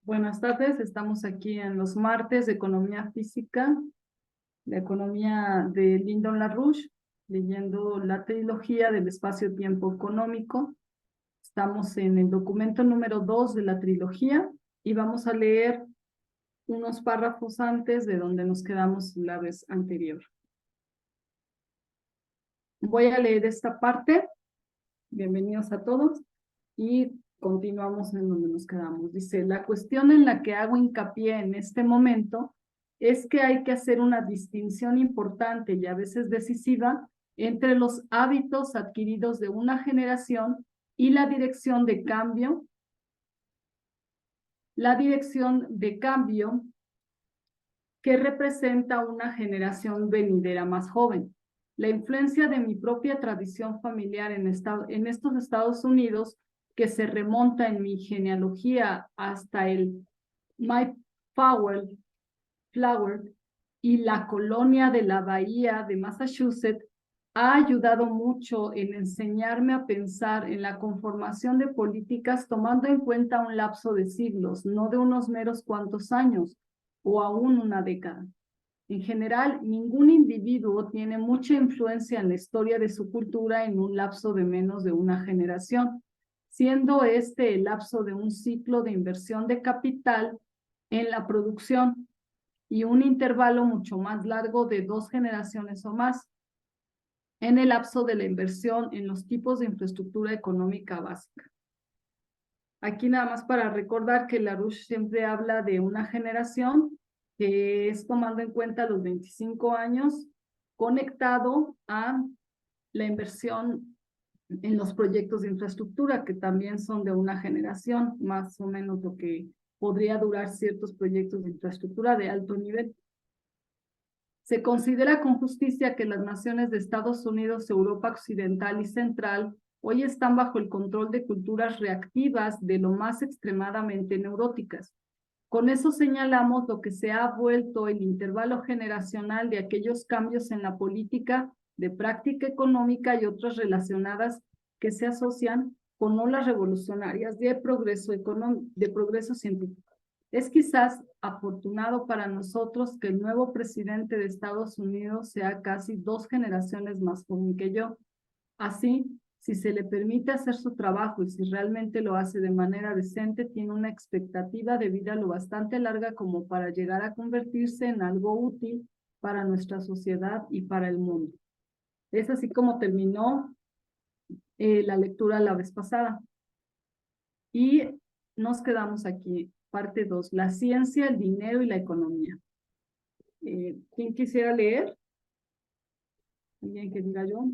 Buenas tardes, estamos aquí en los martes de Economía Física, la economía de Lyndon LaRouche, leyendo la trilogía del espacio-tiempo económico. Estamos en el documento número 2 de la trilogía y vamos a leer unos párrafos antes de donde nos quedamos la vez anterior. Voy a leer esta parte. Bienvenidos a todos y continuamos en donde nos quedamos. Dice, la cuestión en la que hago hincapié en este momento es que hay que hacer una distinción importante y a veces decisiva entre los hábitos adquiridos de una generación y la dirección de cambio que representa una generación venidera más joven. La influencia de mi propia tradición familiar en estos Estados Unidos, que se remonta en mi genealogía hasta el Mayflower y la colonia de la Bahía de Massachusetts, ha ayudado mucho en enseñarme a pensar en la conformación de políticas tomando en cuenta un lapso de siglos, no de unos meros cuantos años o aún una década. En general, ningún individuo tiene mucha influencia en la historia de su cultura en un lapso de menos de una generación, siendo este el lapso de un ciclo de inversión de capital en la producción y un intervalo mucho más largo de 2 generaciones o más en el lapso de la inversión en los tipos de infraestructura económica básica. Aquí nada más para recordar que LaRouche siempre habla de una generación que es tomando en cuenta los 25 años conectado a la inversión en los proyectos de infraestructura, que también son de una generación, más o menos lo que podría durar ciertos proyectos de infraestructura de alto nivel. Se considera con justicia que las naciones de Estados Unidos, Europa Occidental y Central hoy están bajo el control de culturas reactivas de lo más extremadamente neuróticas. Con eso señalamos lo que se ha vuelto el intervalo generacional de aquellos cambios en la política de práctica económica y otras relacionadas que se asocian con olas revolucionarias de progreso científico. Es quizás afortunado para nosotros que el nuevo presidente de Estados Unidos sea casi 2 generaciones más joven que yo. Así, si se le permite hacer su trabajo y si realmente lo hace de manera decente, tiene una expectativa de vida lo bastante larga como para llegar a convertirse en algo útil para nuestra sociedad y para el mundo. Es así como terminó la lectura la vez pasada. Y nos quedamos aquí, parte 2, la ciencia, el dinero y la economía. ¿Quién quisiera leer? ¿Alguien que diga yo?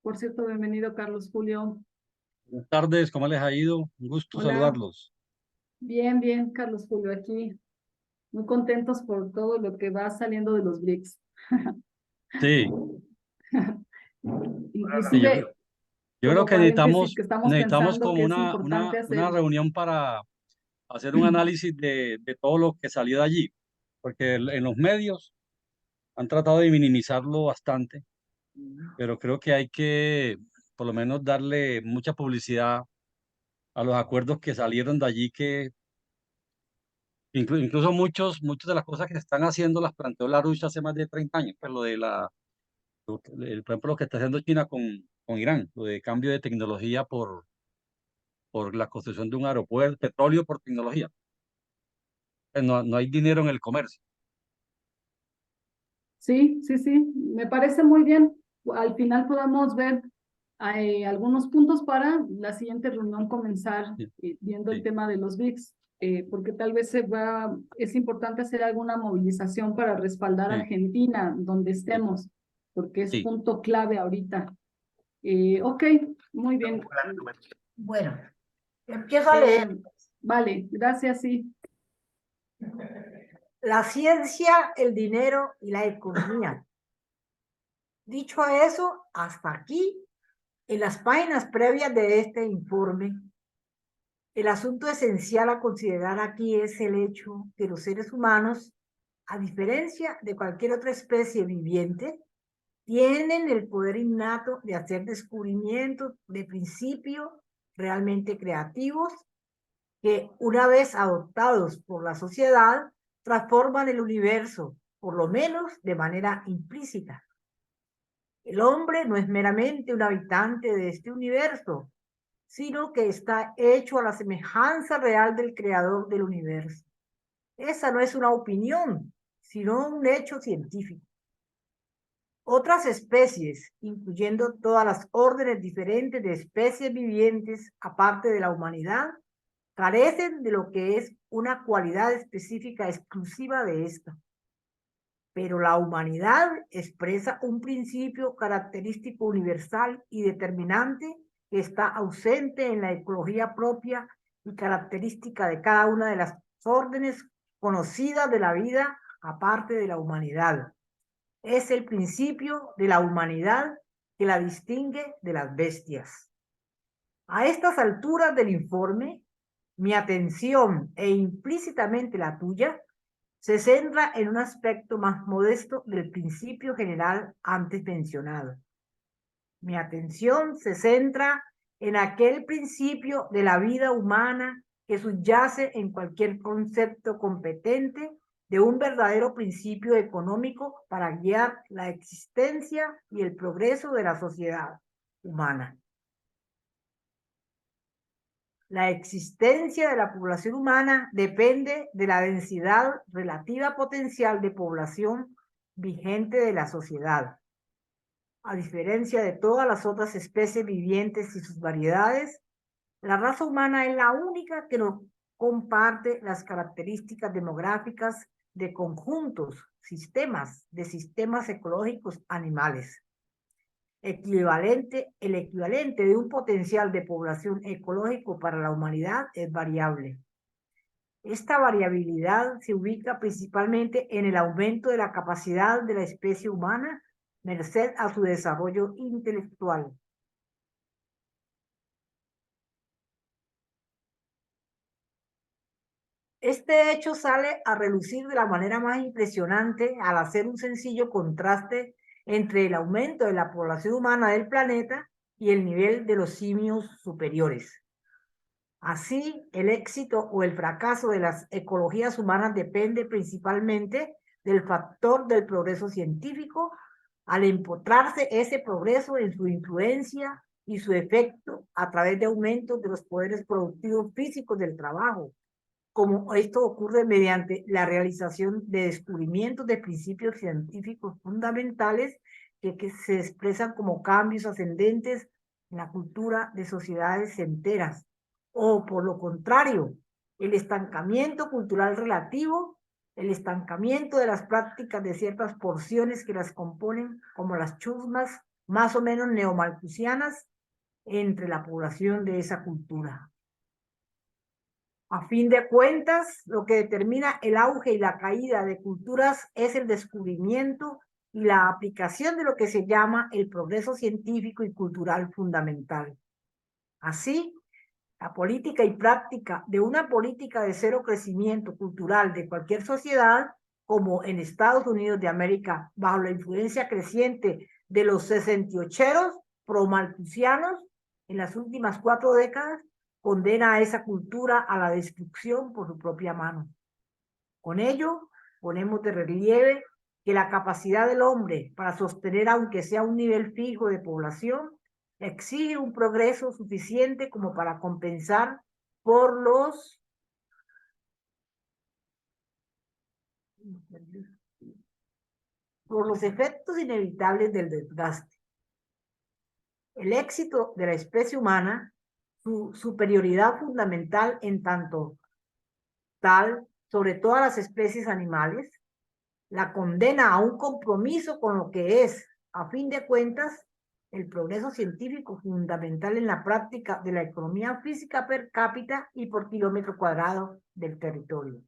Por cierto, bienvenido Carlos Julio. Buenas tardes, ¿cómo les ha ido? Un gusto Hola, saludarlos. bien, bien, Carlos Julio, aquí muy contentos por todo lo que va saliendo de los BRICS. Sí, sí, Inclusive, yo creo como que paréntesis, que estamos necesitamos pensando como que es importante una hacer. reunión para hacer un análisis de todo lo que salió de allí, porque en los medios han tratado de minimizarlo bastante, pero creo que hay que por lo menos darle mucha publicidad a los acuerdos que salieron de allí, que incluso muchas de las cosas que se están haciendo las planteó LaRouche hace más de 30 años, pues por ejemplo, lo que está haciendo China con Irán, lo de cambio de tecnología por la construcción de un aeropuerto, petróleo por tecnología. No hay dinero en el comercio. Sí, sí, sí, me parece muy bien. Al final podamos ver algunos puntos para la siguiente reunión comenzar Sí, viendo el sí, tema de los BRICS, porque tal vez es importante hacer alguna movilización para respaldar a sí, Argentina donde sí, estemos, porque es sí. punto clave ahorita. Ok, muy bien. Bueno, empiezo a leer. Vale, gracias, sí. La ciencia, el dinero y la economía. Dicho eso, hasta aquí, en las páginas previas de este informe, el asunto esencial a considerar aquí es el hecho que los seres humanos, a diferencia de cualquier otra especie viviente, tienen el poder innato de hacer descubrimientos de principio realmente creativos que, una vez adoptados por la sociedad, transforman el universo, por lo menos de manera implícita. El hombre no es meramente un habitante de este universo, sino que está hecho a la semejanza real del creador del universo. Esa no es una opinión, sino un hecho científico. Otras especies, incluyendo todas las órdenes diferentes de especies vivientes, aparte de la humanidad, carecen de lo que es una cualidad específica exclusiva de esta. Pero la humanidad expresa un principio característico universal y determinante que está ausente en la ecología propia y característica de cada una de las órdenes conocidas de la vida aparte de la humanidad. Es el principio de la humanidad que la distingue de las bestias. A estas alturas del informe, mi atención e implícitamente la tuya se centra en un aspecto más modesto del principio general antes mencionado. Mi atención se centra en aquel principio de la vida humana que subyace en cualquier concepto competente de un verdadero principio económico para guiar la existencia y el progreso de la sociedad humana. La existencia de la población humana depende de la densidad relativa potencial de población vigente de la sociedad. A diferencia de todas las otras especies vivientes y sus variedades, la raza humana es la única que no comparte las características demográficas de conjuntos, de sistemas ecológicos animales. El equivalente de un potencial de población ecológico para la humanidad es variable. Esta variabilidad se ubica principalmente en el aumento de la capacidad de la especie humana merced a su desarrollo intelectual. Este hecho sale a relucir de la manera más impresionante al hacer un sencillo contraste entre el aumento de la población humana del planeta y el nivel de los simios superiores. Así, el éxito o el fracaso de las ecologías humanas depende principalmente del factor del progreso científico, al empotrarse ese progreso en su influencia y su efecto a través de aumentos de los poderes productivos físicos del trabajo, como esto ocurre mediante la realización de descubrimientos de principios científicos fundamentales que se expresan como cambios ascendentes en la cultura de sociedades enteras, o por lo contrario, el estancamiento cultural relativo, el estancamiento de las prácticas de ciertas porciones que las componen, como las chusmas más o menos neomalthusianas, entre la población de esa cultura. A fin de cuentas, lo que determina el auge y la caída de culturas es el descubrimiento y la aplicación de lo que se llama el progreso científico y cultural fundamental. Así, la política y práctica de una política de cero crecimiento cultural de cualquier sociedad, como en Estados Unidos de América, bajo la influencia creciente de los 68eros pro-malthusianos en las últimas 4 décadas, condena a esa cultura a la destrucción por su propia mano. Con ello, ponemos de relieve que la capacidad del hombre para sostener, aunque sea un nivel fijo de población, exige un progreso suficiente como para compensar por los efectos inevitables del desgaste. El éxito de la especie humana, su superioridad fundamental en tanto tal sobre todas las especies animales, la condena a un compromiso con lo que es, a fin de cuentas, el progreso científico fundamental en la práctica de la economía física per cápita y por kilómetro cuadrado del territorio.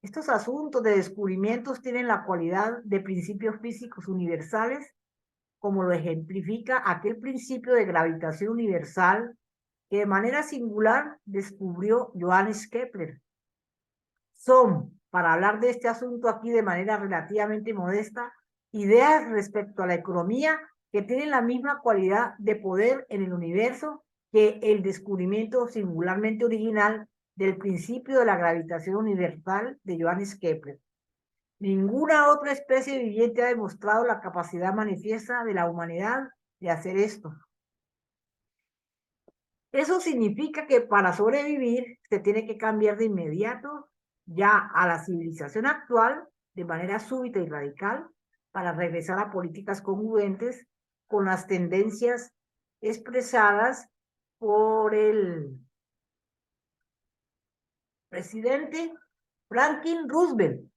Estos asuntos de descubrimientos tienen la cualidad de principios físicos universales, como lo ejemplifica aquel principio de gravitación universal que de manera singular descubrió Johannes Kepler. Son, para hablar de este asunto aquí de manera relativamente modesta, ideas respecto a la economía que tienen la misma cualidad de poder en el universo que el descubrimiento singularmente original del principio de la gravitación universal de Johannes Kepler. Ninguna otra especie viviente ha demostrado la capacidad manifiesta de la humanidad de hacer esto. Eso significa que para sobrevivir se tiene que cambiar de inmediato ya a la civilización actual de manera súbita y radical para regresar a políticas congruentes con las tendencias expresadas por el presidente Franklin Roosevelt.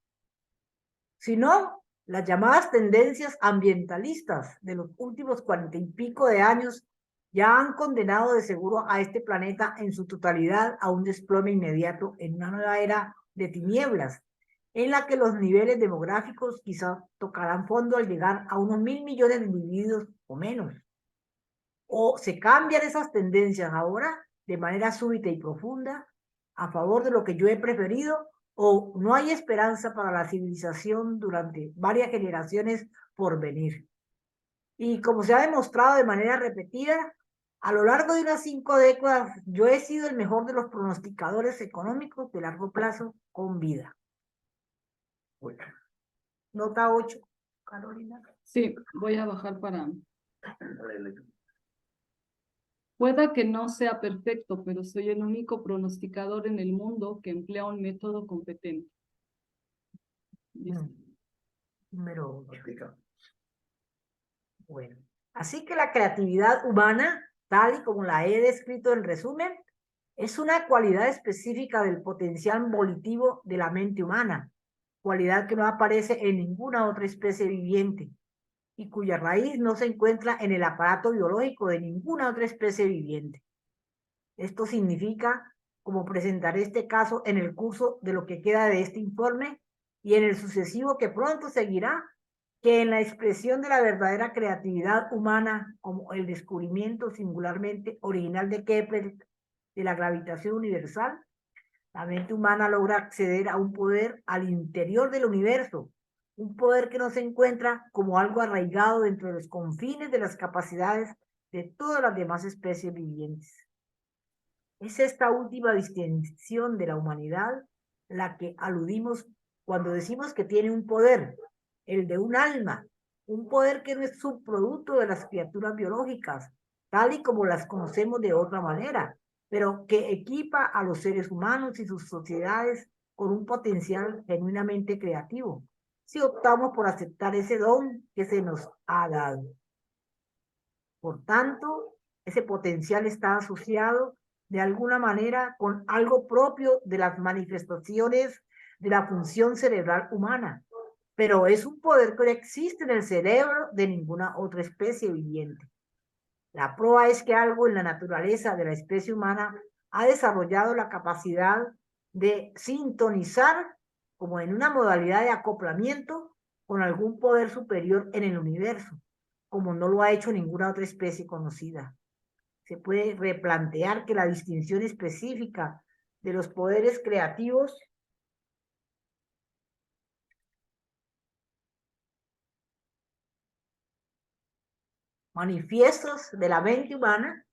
Si no, las llamadas tendencias ambientalistas de los últimos 40 y pico de años ya han condenado de seguro a este planeta en su totalidad a un desplome inmediato en una nueva era de tinieblas, en la que los niveles demográficos quizá tocarán fondo al llegar a unos 1.000 millones de individuos o menos. O se cambian esas tendencias ahora de manera súbita y profunda a favor de lo que yo he preferido, o no hay esperanza para la civilización durante varias generaciones por venir. Y como se ha demostrado de manera repetida, a lo largo de unas 5 décadas, yo he sido el mejor de los pronosticadores económicos de largo plazo con vida. Bueno, nota 8, Carolina. Sí, voy a bajar para... Pueda que no sea perfecto, pero soy el único pronosticador en el mundo que emplea un método competente. Número 8. Bueno, así que la creatividad humana, tal y como la he descrito en resumen, es una cualidad específica del potencial volitivo de la mente humana, cualidad que no aparece en ninguna otra especie viviente y cuya raíz no se encuentra en el aparato biológico de ninguna otra especie viviente. Esto significa, como presentaré este caso en el curso de lo que queda de este informe y en el sucesivo que pronto seguirá, que en la expresión de la verdadera creatividad humana, como el descubrimiento singularmente original de Kepler de la gravitación universal, la mente humana logra acceder a un poder al interior del universo, un poder que no se encuentra como algo arraigado dentro de los confines de las capacidades de todas las demás especies vivientes. Es esta última distinción de la humanidad la que aludimos cuando decimos que tiene un poder, el de un alma, un poder que no es subproducto de las criaturas biológicas, tal y como las conocemos de otra manera, pero que equipa a los seres humanos y sus sociedades con un potencial genuinamente creativo, si optamos por aceptar ese don que se nos ha dado. Por tanto, ese potencial está asociado de alguna manera con algo propio de las manifestaciones de la función cerebral humana, pero es un poder que no existe en el cerebro de ninguna otra especie viviente. La prueba es que algo en la naturaleza de la especie humana ha desarrollado la capacidad de sintonizar, como en una modalidad de acoplamiento, con algún poder superior en el universo, como no lo ha hecho ninguna otra especie conocida. Se puede replantear que la distinción específica de los poderes creativos manifiestos de la mente humana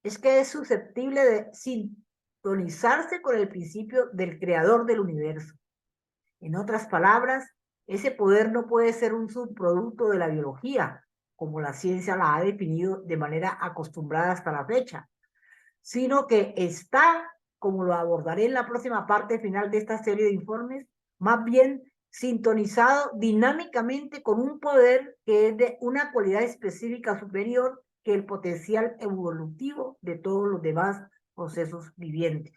es que es susceptible de sintonizarse con el principio del creador del universo. En otras palabras, ese poder no puede ser un subproducto de la biología, como la ciencia la ha definido de manera acostumbrada hasta la fecha, sino que está, como lo abordaré en la próxima parte final de esta serie de informes, más bien sintonizado dinámicamente con un poder que es de una cualidad específica superior que el potencial evolutivo de todos los demás procesos vivientes.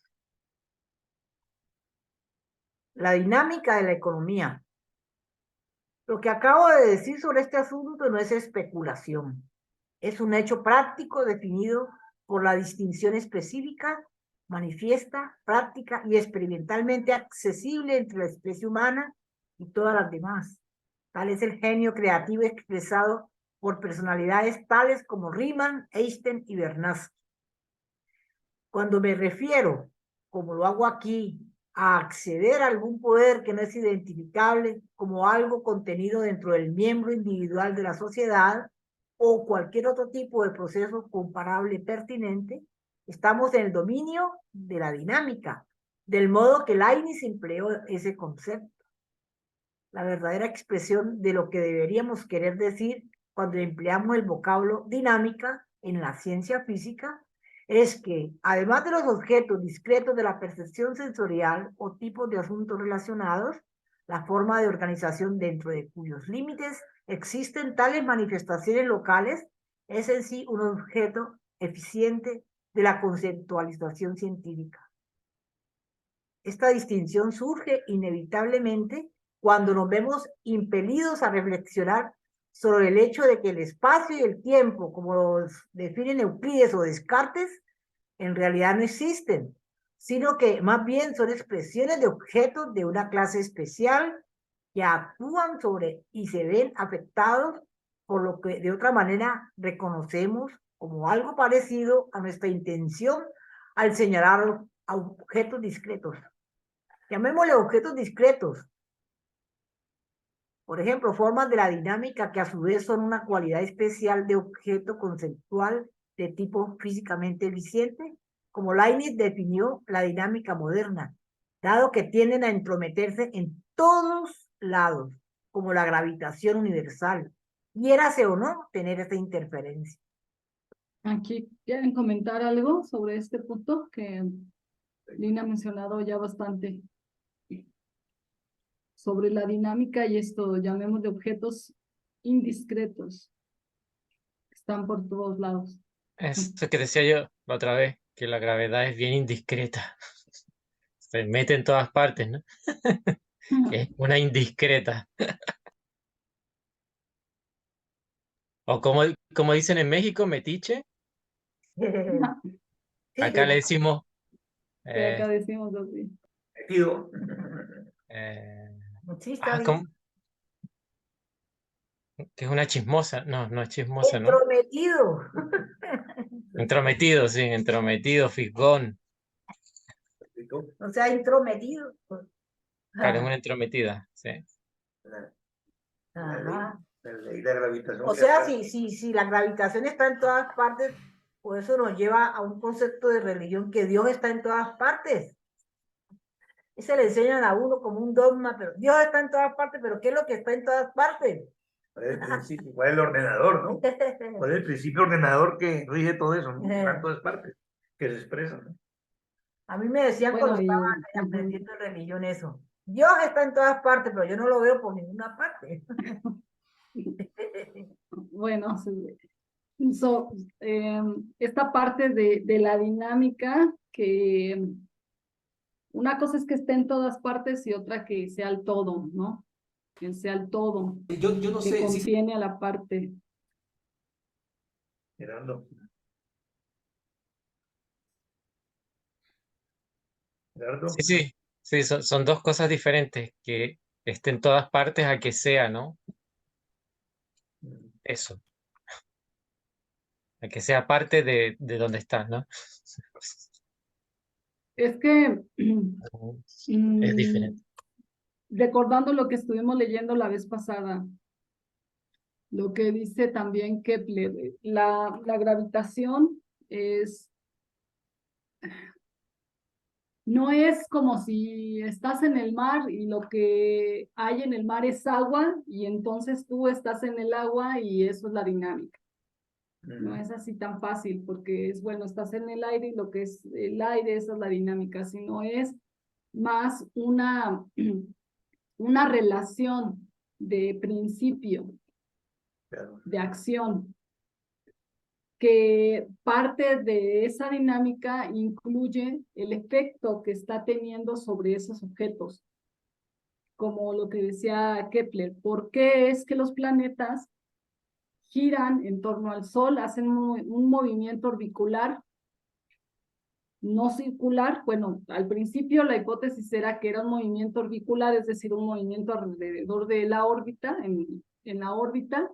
La dinámica de la economía. Lo que acabo de decir sobre este asunto no es especulación, es un hecho práctico definido por la distinción específica, manifiesta, práctica y experimentalmente accesible entre la especie humana y todas las demás. Tal es el genio creativo expresado por personalidades tales como Riemann, Einstein y Bernoulli. Cuando me refiero, como lo hago aquí, a acceder a algún poder que no es identificable como algo contenido dentro del miembro individual de la sociedad o cualquier otro tipo de proceso comparable pertinente, Estamos en el dominio de la dinámica, del modo que Leibniz empleó ese concepto. La verdadera expresión de lo que deberíamos querer decir cuando empleamos el vocablo dinámica en la ciencia física es que, además de los objetos discretos de la percepción sensorial o tipos de asuntos relacionados, la forma de organización dentro de cuyos límites existen tales manifestaciones locales es en sí un objeto eficiente de la conceptualización científica. Esta distinción surge inevitablemente cuando nos vemos impelidos a reflexionar sobre el hecho de que el espacio y el tiempo, como los definen Euclides o Descartes, en realidad no existen, sino que más bien son expresiones de objetos de una clase especial que actúan sobre y se ven afectados por lo que de otra manera reconocemos como algo parecido a nuestra intención al señalar a objetos discretos. Llamémosle objetos discretos. Por ejemplo, formas de la dinámica que a su vez son una cualidad especial de objeto conceptual de tipo físicamente eficiente, como Leibniz definió la dinámica moderna, dado que tienden a entrometerse en todos lados, como la gravitación universal, quiérase o no tener esta interferencia. Aquí quieren comentar algo sobre este punto que Lina ha mencionado ya bastante sobre la dinámica y esto, llamémosle objetos indiscretos. Están por todos lados. Eso que decía yo la otra vez, que la gravedad es bien indiscreta. Se mete en todas partes, ¿no? Es una indiscreta. O como dicen en México, metiche. Sí, Acá le decimos Sí, acá decimos así. metido. Sí, está bien. ¿cómo? Que es una chismosa. No, no es chismosa, ¿no? Entrometido. Entrometido, sí, entrometido, fisgón. O sea, intrometido. Claro, es una entrometida, sí. Ajá. La ley de gravitación. O sea, si la gravitación está en todas partes, pues eso nos lleva a un concepto de religión que Dios está en todas partes. Y se le enseñan a uno como un dogma, pero Dios está en todas partes, pero ¿qué es lo que está en todas partes? ¿Cuál es el principio? ¿Cuál es el ordenador, no? ¿Cuál es el principio ordenador que rige todo eso, no? En todas partes, que se expresa, ¿no? A mí me decían Bueno, cuando estaba aprendiendo religión eso. Dios está en todas partes, pero yo no lo veo por ninguna parte. Bueno, esta parte de la dinámica, que una cosa es que esté en todas partes y otra que sea el todo, ¿no? Que sea el todo, Yo no que sé si contiene a la parte. Gerardo. Gerardo. Sí, son dos cosas diferentes, que esté en todas partes a que sea, ¿no? Eso. A que sea parte de donde estás, ¿no? Es que, Es diferente. recordando lo que estuvimos leyendo la vez pasada, lo que dice también Kepler, la gravitación no es como si estás en el mar y lo que hay en el mar es agua y entonces tú estás en el agua y eso es la dinámica. No es así tan fácil porque es, bueno, estás en el aire y lo que es el aire, esa es la dinámica, sino es más una relación de principio, de acción, que parte de esa dinámica incluye el efecto que está teniendo sobre esos objetos, como lo que decía Kepler. ¿Por qué es que los planetas giran en torno al Sol, hacen un movimiento orbicular, no circular? Bueno, al principio la hipótesis era que era un movimiento orbicular, es decir, un movimiento alrededor de la órbita, en la órbita,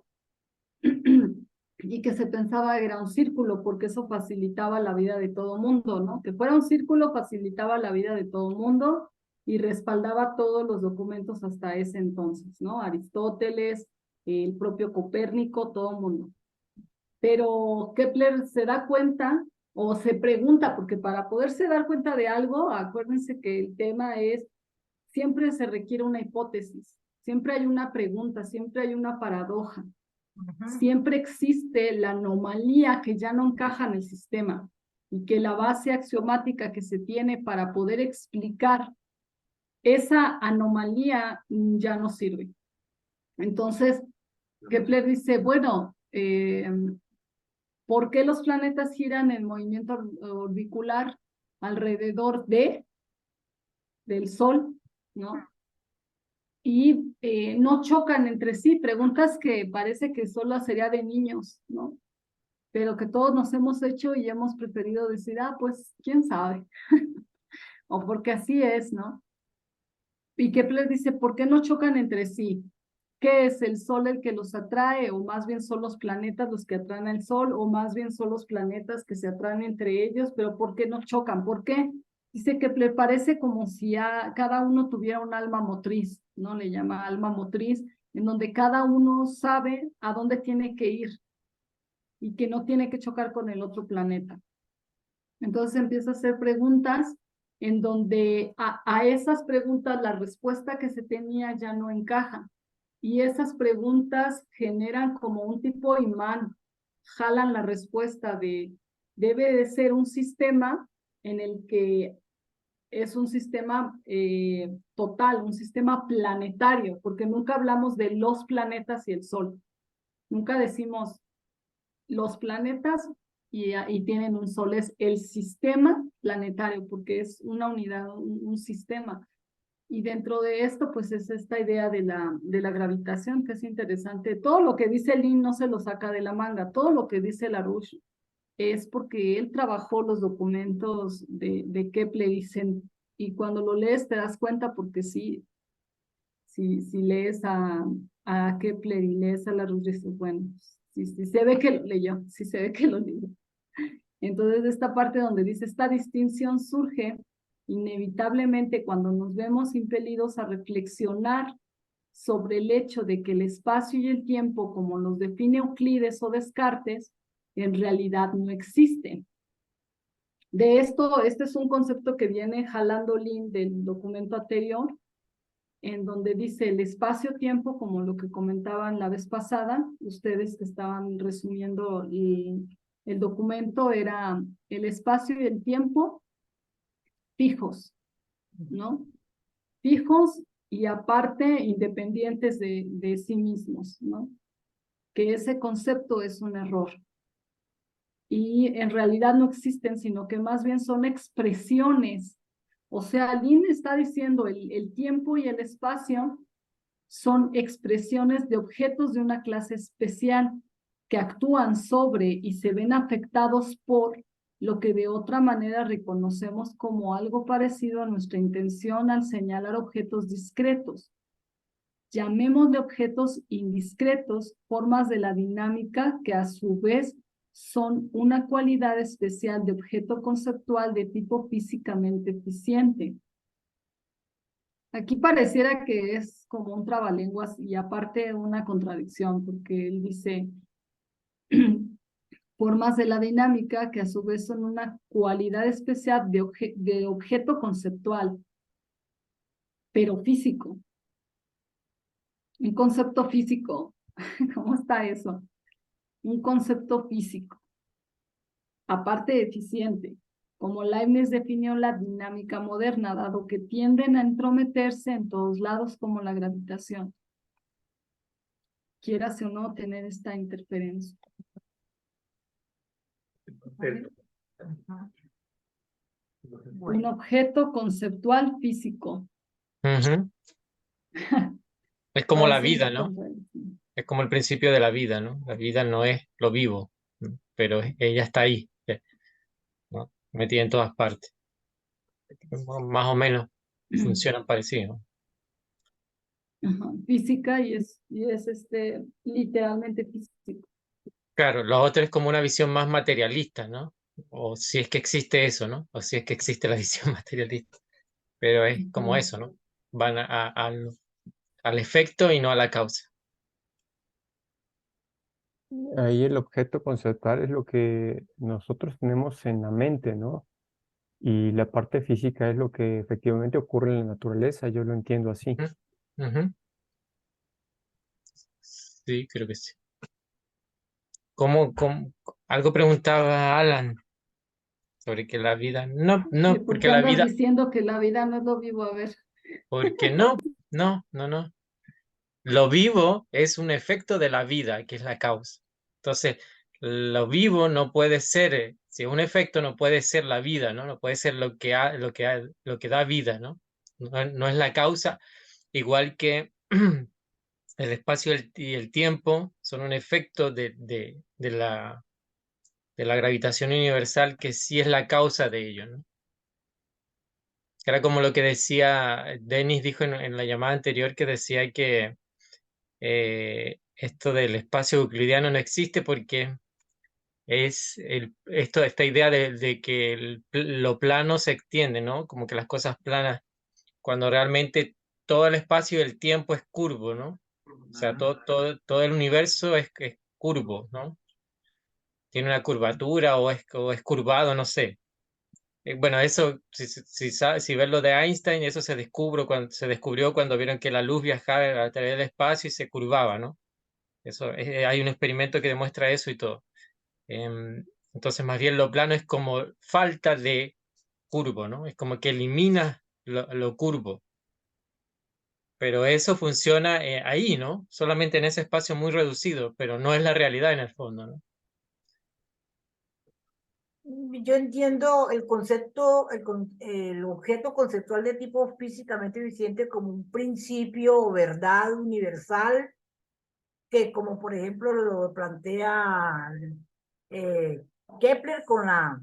y que se pensaba que era un círculo porque eso facilitaba la vida de todo mundo, ¿no? Que fuera un círculo facilitaba la vida de todo mundo y respaldaba todos los documentos hasta ese entonces, ¿no? Aristóteles, el propio Copérnico, todo el mundo. Pero Kepler se da cuenta o se pregunta, porque para poderse dar cuenta de algo, acuérdense que el tema es, siempre se requiere una hipótesis, siempre hay una pregunta, siempre hay una paradoja, siempre existe la anomalía que ya no encaja en el sistema y que la base axiomática que se tiene para poder explicar esa anomalía ya no sirve. Entonces, Kepler dice, bueno, ¿por qué los planetas giran en movimiento orbicular alrededor del Sol, ¿no? Y no chocan entre sí, preguntas que parece que solo sería de niños, ¿no? Pero que todos nos hemos hecho y hemos preferido decir, pues, quién sabe, o porque así es, ¿no? Y Kepler dice, ¿por qué no chocan entre sí? ¿Qué es el Sol el que los atrae? ¿O más bien son los planetas los que atraen al Sol? ¿O más bien son los planetas que se atraen entre ellos? ¿Pero por qué no chocan? ¿Por qué? Dice que le parece como si cada uno tuviera un alma motriz, ¿no? Le llama alma motriz, en donde cada uno sabe a dónde tiene que ir y que no tiene que chocar con el otro planeta. Entonces empieza a hacer preguntas en donde a esas preguntas la respuesta que se tenía ya no encaja. Y esas preguntas generan como un tipo imán, jalan la respuesta debe de ser un sistema en el que es un sistema total, un sistema planetario, porque nunca hablamos de los planetas y el Sol. Nunca decimos los planetas y tienen un Sol, es el sistema planetario, porque es una unidad, un sistema. Y dentro de esto, pues es esta idea de la gravitación, que es interesante. Todo lo que dice Lin no se lo saca de la manga, todo lo que dice Larouche es porque él trabajó los documentos de Kepler y cuando lo lees te das cuenta porque sí, si lees a Kepler y lees a Larouche, dices, bueno, sí se ve que lo leyó, sí se ve que lo leyó. Entonces, esta parte donde dice, esta distinción surge inevitablemente cuando nos vemos impelidos a reflexionar sobre el hecho de que el espacio y el tiempo, como los define Euclides o Descartes, en realidad no existen. De esto, este es un concepto que viene jalando Lin del documento anterior, en donde dice el espacio-tiempo, como lo que comentaban la vez pasada, ustedes que estaban resumiendo el documento, era el espacio y el tiempo fijos, ¿no? Fijos y aparte independientes de sí mismos, ¿no? Que ese concepto es un error. Y en realidad no existen, sino que más bien son expresiones. O sea, Lin está diciendo el tiempo y el espacio son expresiones de objetos de una clase especial que actúan sobre y se ven afectados por lo que de otra manera reconocemos como algo parecido a nuestra intención al señalar objetos discretos. Llamémosle objetos indiscretos, formas de la dinámica que a su vez son una cualidad especial de objeto conceptual de tipo físicamente eficiente. Aquí pareciera que es como un trabalenguas y aparte una contradicción, porque él dice formas de la dinámica que a su vez son una cualidad especial de objeto conceptual, pero físico. Un concepto físico, ¿cómo está eso? Un concepto físico, aparte de eficiente, como Leibniz definió la dinámica moderna, dado que tienden a entrometerse en todos lados como la gravitación. Quieras o no tener esta interferencia. Un objeto conceptual físico. Ujú. Es como la vida, ¿no? Es como el principio de la vida, ¿no? La vida no es lo vivo, ¿no? Pero ella está ahí, ¿no? Metida en todas partes. Más o menos funcionan parecido. Ajá, física y es literalmente físico. Claro, lo otro es como una visión más materialista, ¿no? O si es que existe eso, ¿no? O si es que existe la visión materialista. Pero es como eso, ¿no? Van al efecto y no a la causa. Ahí el objeto conceptual es lo que nosotros tenemos en la mente, ¿no? Y la parte física es lo que efectivamente ocurre en la naturaleza, yo lo entiendo así. Ujú. Sí, creo que sí. ¿Cómo? Algo preguntaba Alan sobre que la vida, no, ¿Por porque qué la andas vida, diciendo que la vida no es lo vivo? A ver. porque no. Lo vivo es un efecto de la vida, que es la causa. Entonces, lo vivo no puede ser, si es un efecto no puede ser la vida, ¿no? No puede ser lo que da vida, ¿no? No es la causa, igual que el espacio y el tiempo son un efecto de la gravitación universal que sí es la causa de ello, ¿no? Era como lo que decía, Denis dijo en la llamada anterior, que decía que esto del espacio euclidiano no existe porque es esta idea de que lo plano se extiende, ¿no? Como que las cosas planas, cuando realmente todo el espacio y el tiempo es curvo, ¿no? O sea, todo el universo es curvo, ¿no? Tiene una curvatura o es curvado, no sé. Bueno, eso, si ves lo de Einstein, eso se descubrió cuando vieron que la luz viajaba a través del espacio y se curvaba, ¿no? Eso, hay un experimento que demuestra eso y todo. Entonces, más bien lo plano es como falta de curvo, ¿no? Es como que elimina lo curvo. Pero eso funciona ahí, ¿no? Solamente en ese espacio muy reducido, pero no es la realidad en el fondo, ¿no? Yo entiendo el concepto, el objeto conceptual de tipo físicamente eficiente como un principio o verdad universal que, como por ejemplo lo plantea Kepler con la,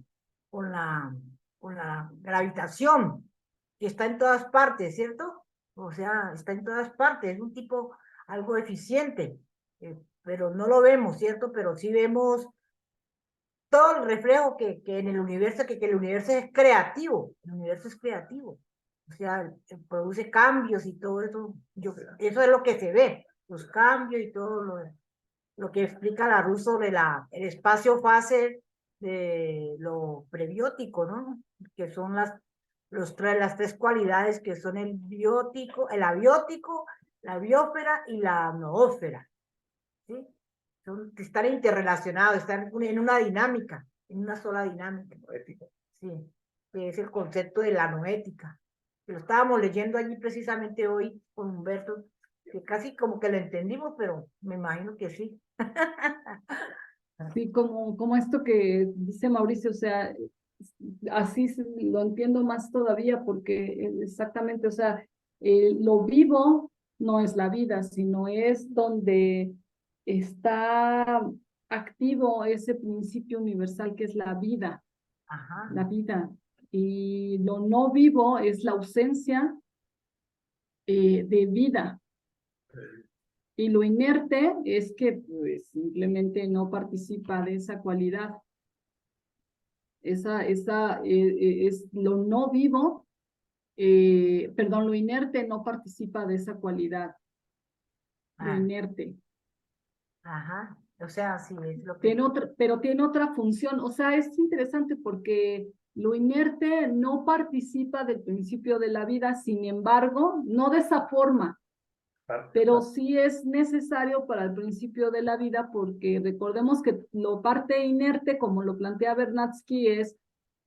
con la gravitación, que está en todas partes, ¿cierto? O sea, está en todas partes, es un tipo algo eficiente, pero no lo vemos, ¿cierto? Pero sí vemos todo el reflejo que en el universo, que el universo es creativo, el universo es creativo, o sea, produce cambios y todo eso, eso es lo que se ve, los cambios y todo lo que explica la Rus sobre el espacio-fase de lo prebiótico, ¿no? Que son las tres cualidades que son el biótico, el abiótico, la biosfera y la noósfera, ¿sí? Que están interrelacionados, están en una dinámica, en una sola dinámica. Sí, que es el concepto de la noética. Que lo estábamos leyendo allí precisamente hoy con Humberto, que casi como que lo entendimos, pero me imagino que sí. Sí, como esto que dice Mauricio, o sea, así lo entiendo más todavía porque exactamente, o sea, lo vivo no es la vida, sino es donde está activo ese principio universal que es la vida, Ajá. la vida. Y lo no vivo es la ausencia de vida. Y lo inerte es que pues, simplemente no participa de esa cualidad. Es lo no vivo, perdón, lo inerte no participa de esa cualidad. Lo inerte. Ajá. O sea, sí, es lo que... Pero tiene otra función. O sea, es interesante porque lo inerte no participa del principio de la vida, sin embargo, no de esa forma. Pero sí es necesario para el principio de la vida porque recordemos que lo parte inerte, como lo plantea Bernatsky, es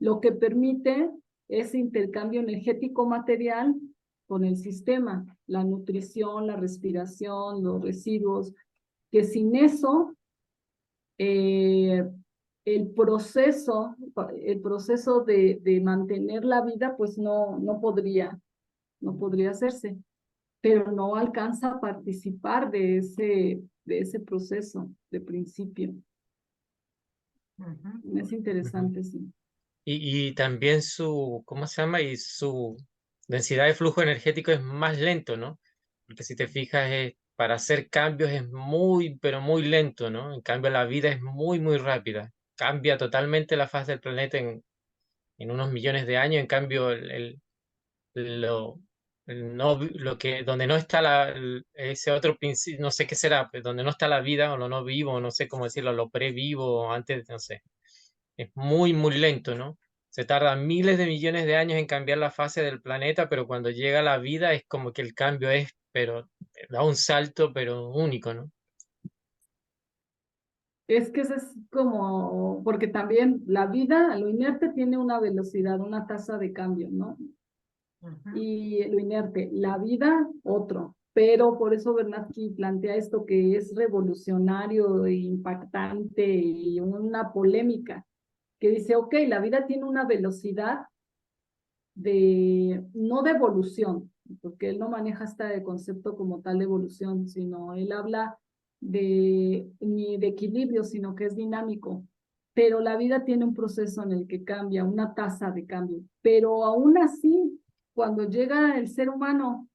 lo que permite ese intercambio energético material con el sistema, la nutrición, la respiración, los residuos, que sin eso eh, el proceso de mantener la vida pues no podría hacerse, pero no alcanza a participar de ese proceso de principio. Es interesante, sí. Y también ¿cómo se llama? Y su densidad de flujo energético es más lento, ¿no? Porque si te fijas, para hacer cambios es muy, pero muy lento, ¿no? En cambio, la vida es muy, muy rápida. Cambia totalmente la faz del planeta en unos millones de años. En cambio, lo, donde no está ese otro principio, no sé qué será, pero donde no está la vida o lo no vivo, no sé cómo decirlo, lo previvo, antes, no sé. Es muy, muy lento, ¿no? Se tarda miles de millones de años en cambiar la fase del planeta, pero cuando llega la vida es como que el cambio pero da un salto, pero único, ¿no? Es que eso es como, porque también la vida, lo inerte tiene una velocidad, una tasa de cambio, ¿no? Y lo inerte, la vida, otro. Pero por eso Bernatsky plantea esto que es revolucionario e impactante y una polémica, que dice, ok, la vida tiene una velocidad no de evolución, porque él no maneja este concepto como tal de evolución, sino él habla ni de equilibrio, sino que es dinámico. Pero la vida tiene un proceso en el que cambia, una tasa de cambio. Pero aún así, cuando llega el ser humano,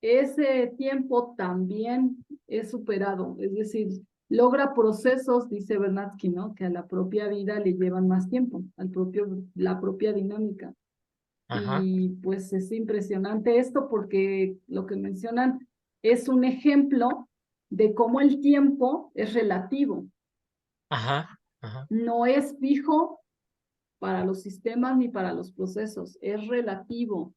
ese tiempo también es superado, es decir, logra procesos, dice Bernatsky, ¿no? Que a la propia vida le llevan más tiempo, la propia dinámica. Ajá, Y pues es impresionante esto porque lo que mencionan es un ejemplo de cómo el tiempo es relativo, ajá, ajá. no es fijo para los sistemas ni para los procesos, es relativo.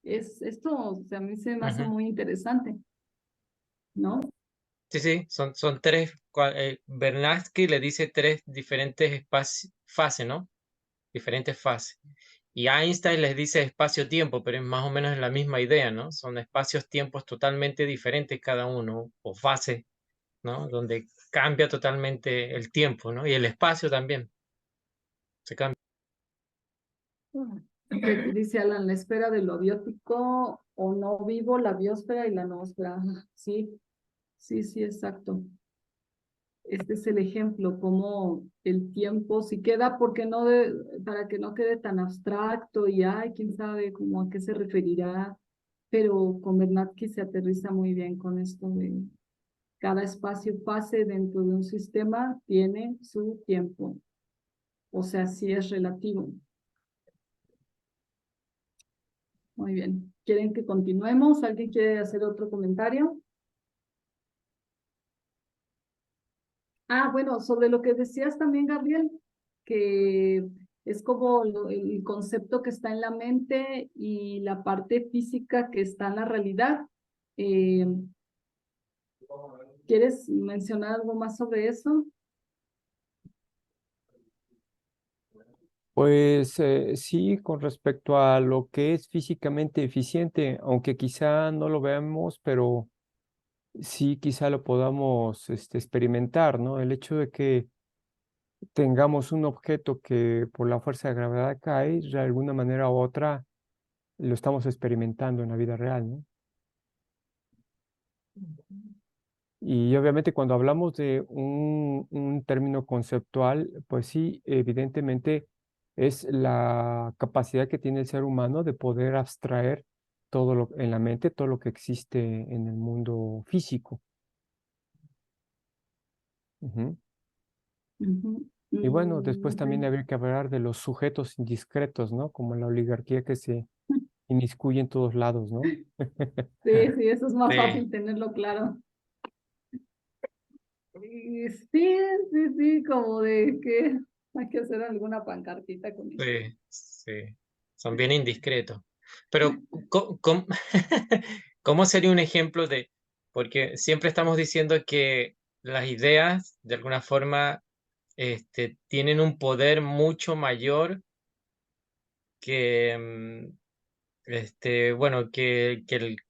Esto, o sea, a mí se me hace Ujú. muy interesante, ¿no? Sí, sí, son tres, Bernatsky le dice tres diferentes fases, ¿no? Diferentes fases. Y Einstein les dice espacio-tiempo, pero es más o menos la misma idea, ¿no? Son espacios-tiempos totalmente diferentes cada uno, o fases, ¿no? Donde cambia totalmente el tiempo, ¿no? Y el espacio también se cambia. Que dice Alan, la esfera de lo biótico o no vivo, la biosfera y la noosfera. Sí, sí, exacto. Este es el ejemplo, como el tiempo, si queda, porque no para que no quede tan abstracto y ay, quién sabe cómo a qué se referirá, pero con Bernatsky se aterriza muy bien con esto de cada espacio fase dentro de un sistema tiene su tiempo, o sea, sí es relativo. Muy bien. ¿Quieren que continuemos? ¿Alguien quiere hacer otro comentario? Ah, bueno, sobre lo que decías también, Gabriel, que es como el concepto que está en la mente y la parte física que está en la realidad. Eh, ¿Quieres mencionar algo más sobre eso? Pues sí, con respecto a lo que es físicamente eficiente, aunque quizá no lo veamos, pero sí quizá lo podamos experimentar, ¿no? El hecho de que tengamos un objeto que por la fuerza de gravedad cae, de alguna manera u otra lo estamos experimentando en la vida real, ¿no? Y obviamente cuando hablamos de un término conceptual, pues sí, evidentemente es la capacidad que tiene el ser humano de poder abstraer todo lo en la mente, todo lo que existe en el mundo físico. Ujú. Ujú. Y bueno, después también Ok. habría que hablar de los sujetos indiscretos, ¿no? Como la oligarquía que se inmiscuye en todos lados, ¿no? Sí, eso es más Sí, fácil tenerlo claro. Y sí, como de que hay que hacer alguna pancartita con eso. sí, sí. Son bien indiscretos. Pero, ¿cómo, cómo sería un ejemplo de, porque siempre estamos diciendo que las ideas, de alguna forma, tienen un poder mucho mayor que, bueno, que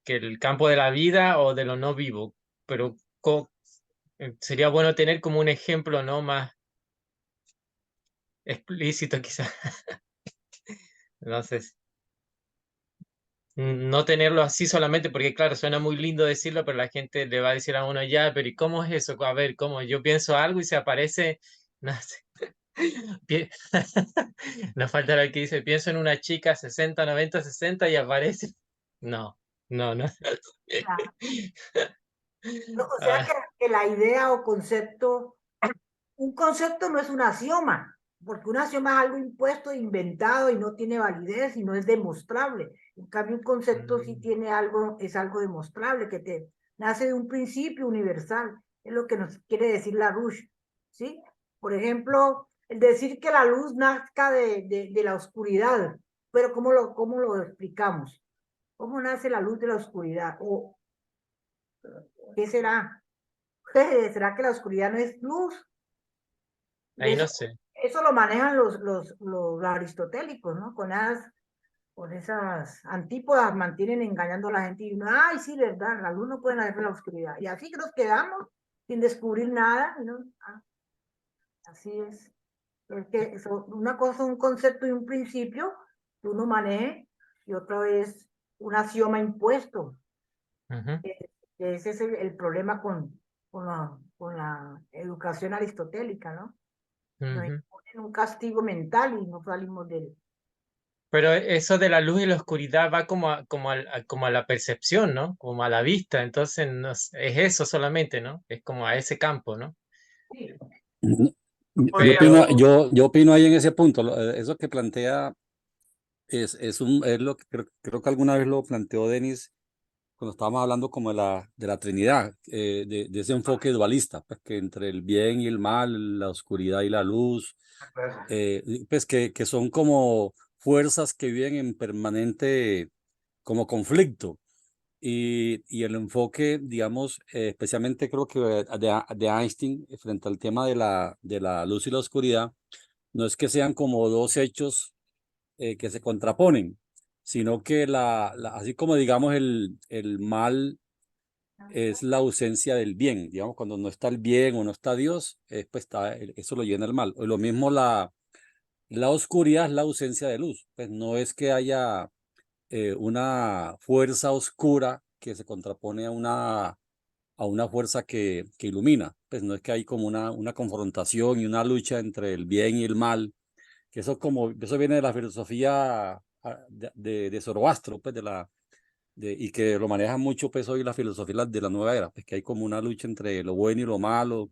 el campo de la vida o de lo no vivo, pero sería bueno tener como un ejemplo, ¿no? Más explícito quizás. Entonces, no tenerlo así solamente, porque claro, suena muy lindo decirlo, pero la gente le va a decir a uno ya, pero ¿y cómo es eso? A ver, ¿cómo? Yo pienso algo y se aparece, no sé. Pi- Nos falta lo que dice, pienso en una chica 60 90 60 y aparece. No, no, no. Claro. No, o sea Ah, que la idea o concepto, un concepto no es un axioma, porque un axioma es algo impuesto, inventado y no tiene validez y no es demostrable. En cambio, un concepto sí tiene algo, es algo demostrable, que te nace de un principio universal. Es lo que nos quiere decir LaRouche, ¿sí? Por ejemplo, el decir que la luz nazca de la oscuridad, pero ¿cómo lo explicamos? ¿Cómo nace la luz de la oscuridad? ¿O qué será? ¿Será que la oscuridad no es luz? Ahí no sé. Eso lo manejan los aristotélicos, ¿no? Con esas antípodas mantienen engañando a la gente y ay, sí, verdad, la luz no puede nacer de la oscuridad. Y así que nos quedamos sin descubrir nada, ¿no? Así es. Es que una cosa es un concepto y un principio que uno maneje y otra es un axioma impuesto. Ese es el problema con la educación aristotélica, ¿no? Nos imponen un castigo mental y no salimos de él. Pero eso de la luz y la oscuridad va como a la percepción, ¿no? Como a la vista. Entonces no es eso solamente, ¿no? Es como a ese campo, ¿no? Sí. Yo opino ahí en ese punto. Eso que plantea es lo que creo que alguna vez lo planteó Denis cuando estábamos hablando como de la Trinidad, de ese enfoque dualista, pues que entre el bien y el mal, la oscuridad y la luz, pues que son como fuerzas que viven en permanente como conflicto. Y el enfoque, digamos, especialmente creo que de Einstein frente al tema de la luz y la oscuridad, no es que sean como dos hechos que se contraponen, sino que así como digamos el mal es la ausencia del bien, digamos, cuando no está el bien o no está Dios, pues eso lo llena el mal. O lo mismo la oscuridad es la ausencia de luz, pues no es que haya una fuerza oscura que se contrapone a una fuerza que ilumina, pues no es que hay como una confrontación y una lucha entre el bien y el mal, que eso viene de la filosofía de Zoroastro, pues y que lo maneja mucho pues hoy la filosofía de la nueva era, pues que hay como una lucha entre lo bueno y lo malo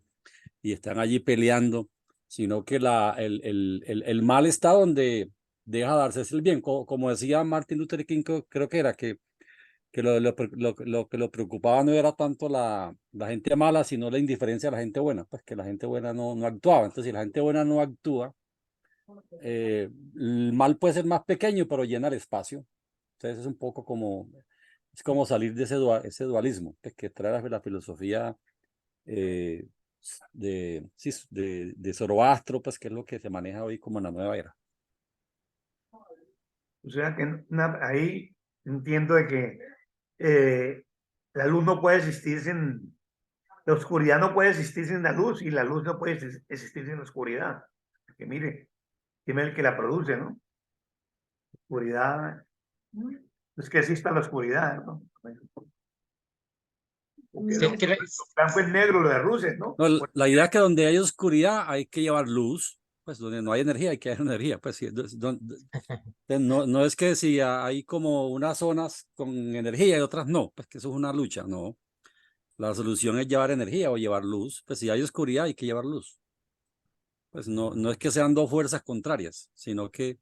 y están allí peleando, sino que el mal está donde deja darse el bien, como decía Martin Luther King, creo que era que lo que lo preocupaba no era tanto la gente mala, sino la indiferencia de la gente buena, pues que la gente buena no actuaba. Entonces, si la gente buena no actúa, el mal puede ser más pequeño, pero llena el espacio. Entonces, es un poco es como salir de ese dualismo pues, que trae la filosofía de Zoroastro, pues que es lo que se maneja hoy como en la nueva era. O sea que ahí entiendo de que la luz no puede existir sin, la oscuridad no puede existir sin la luz y la luz no puede existir sin la oscuridad. Porque mire, ¿quién es el que la produce, no? Oscuridad, es que exista la oscuridad, ¿no? Sí, es que Blanco y negro lo de Rusia, ¿no? No, la idea es que donde hay oscuridad hay que llevar luz, pues donde no hay energía hay que llevar energía, pues sí, no es que si hay como unas zonas con energía y otras no, pues que eso es una lucha, no. La solución es llevar energía o llevar luz, pues si hay oscuridad hay que llevar luz. Pues no es que sean dos fuerzas contrarias, sino que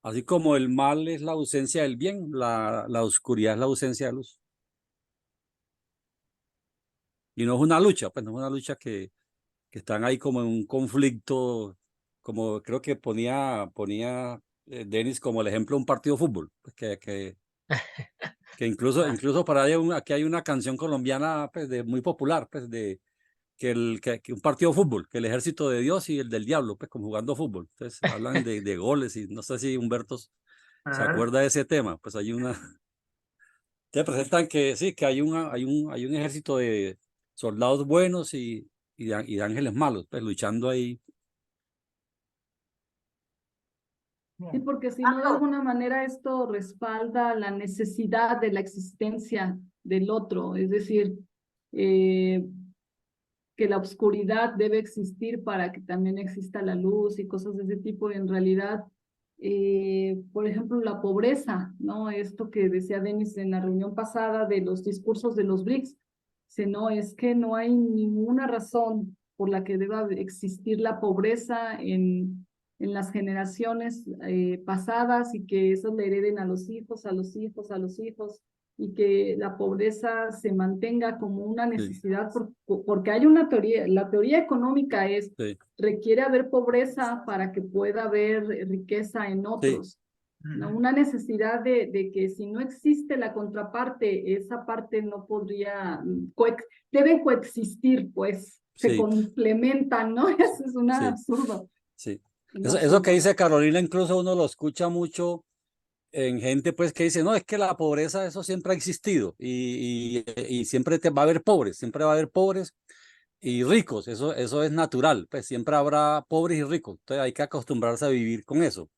así como el mal es la ausencia del bien, la oscuridad es la ausencia de luz. Y no es una lucha, pues no es una lucha que están ahí como en un conflicto, como creo que ponía Denis como el ejemplo de un partido de fútbol, pues que incluso para aquí hay una canción colombiana pues, muy popular, pues de que un partido de fútbol, que el ejército de Dios y el del diablo, pues como jugando fútbol. Entonces hablan de goles y no sé si Humberto se acuerda de ese tema, pues hay una... Te presentan que sí, que hay un ejército de soldados buenos y de ángeles malos, pues luchando ahí. Sí, porque si no, de alguna manera esto respalda la necesidad de la existencia del otro, es decir, que la oscuridad debe existir para que también exista la luz y cosas de ese tipo, y en realidad, por ejemplo, la pobreza, ¿no? Esto que decía Denis en la reunión pasada de los discursos de los BRICS, no, es que no hay ninguna razón por la que deba existir la pobreza en las generaciones pasadas y que eso le hereden a los hijos, a los hijos, a los hijos, y que la pobreza se mantenga como una necesidad, porque hay una teoría, la teoría económica es, requiere haber pobreza para que pueda haber riqueza en otros. ¿No? Una necesidad de que si no existe la contraparte, esa parte no podría, deben coexistir, pues, se complementan, ¿no? Eso es un absurdo. Sí. Eso que dice Carolina, incluso uno lo escucha mucho en gente pues que dice, no, es que la pobreza eso siempre ha existido y siempre va a haber pobres, siempre va a haber pobres y ricos, eso es natural, pues siempre habrá pobres y ricos, entonces hay que acostumbrarse a vivir con eso.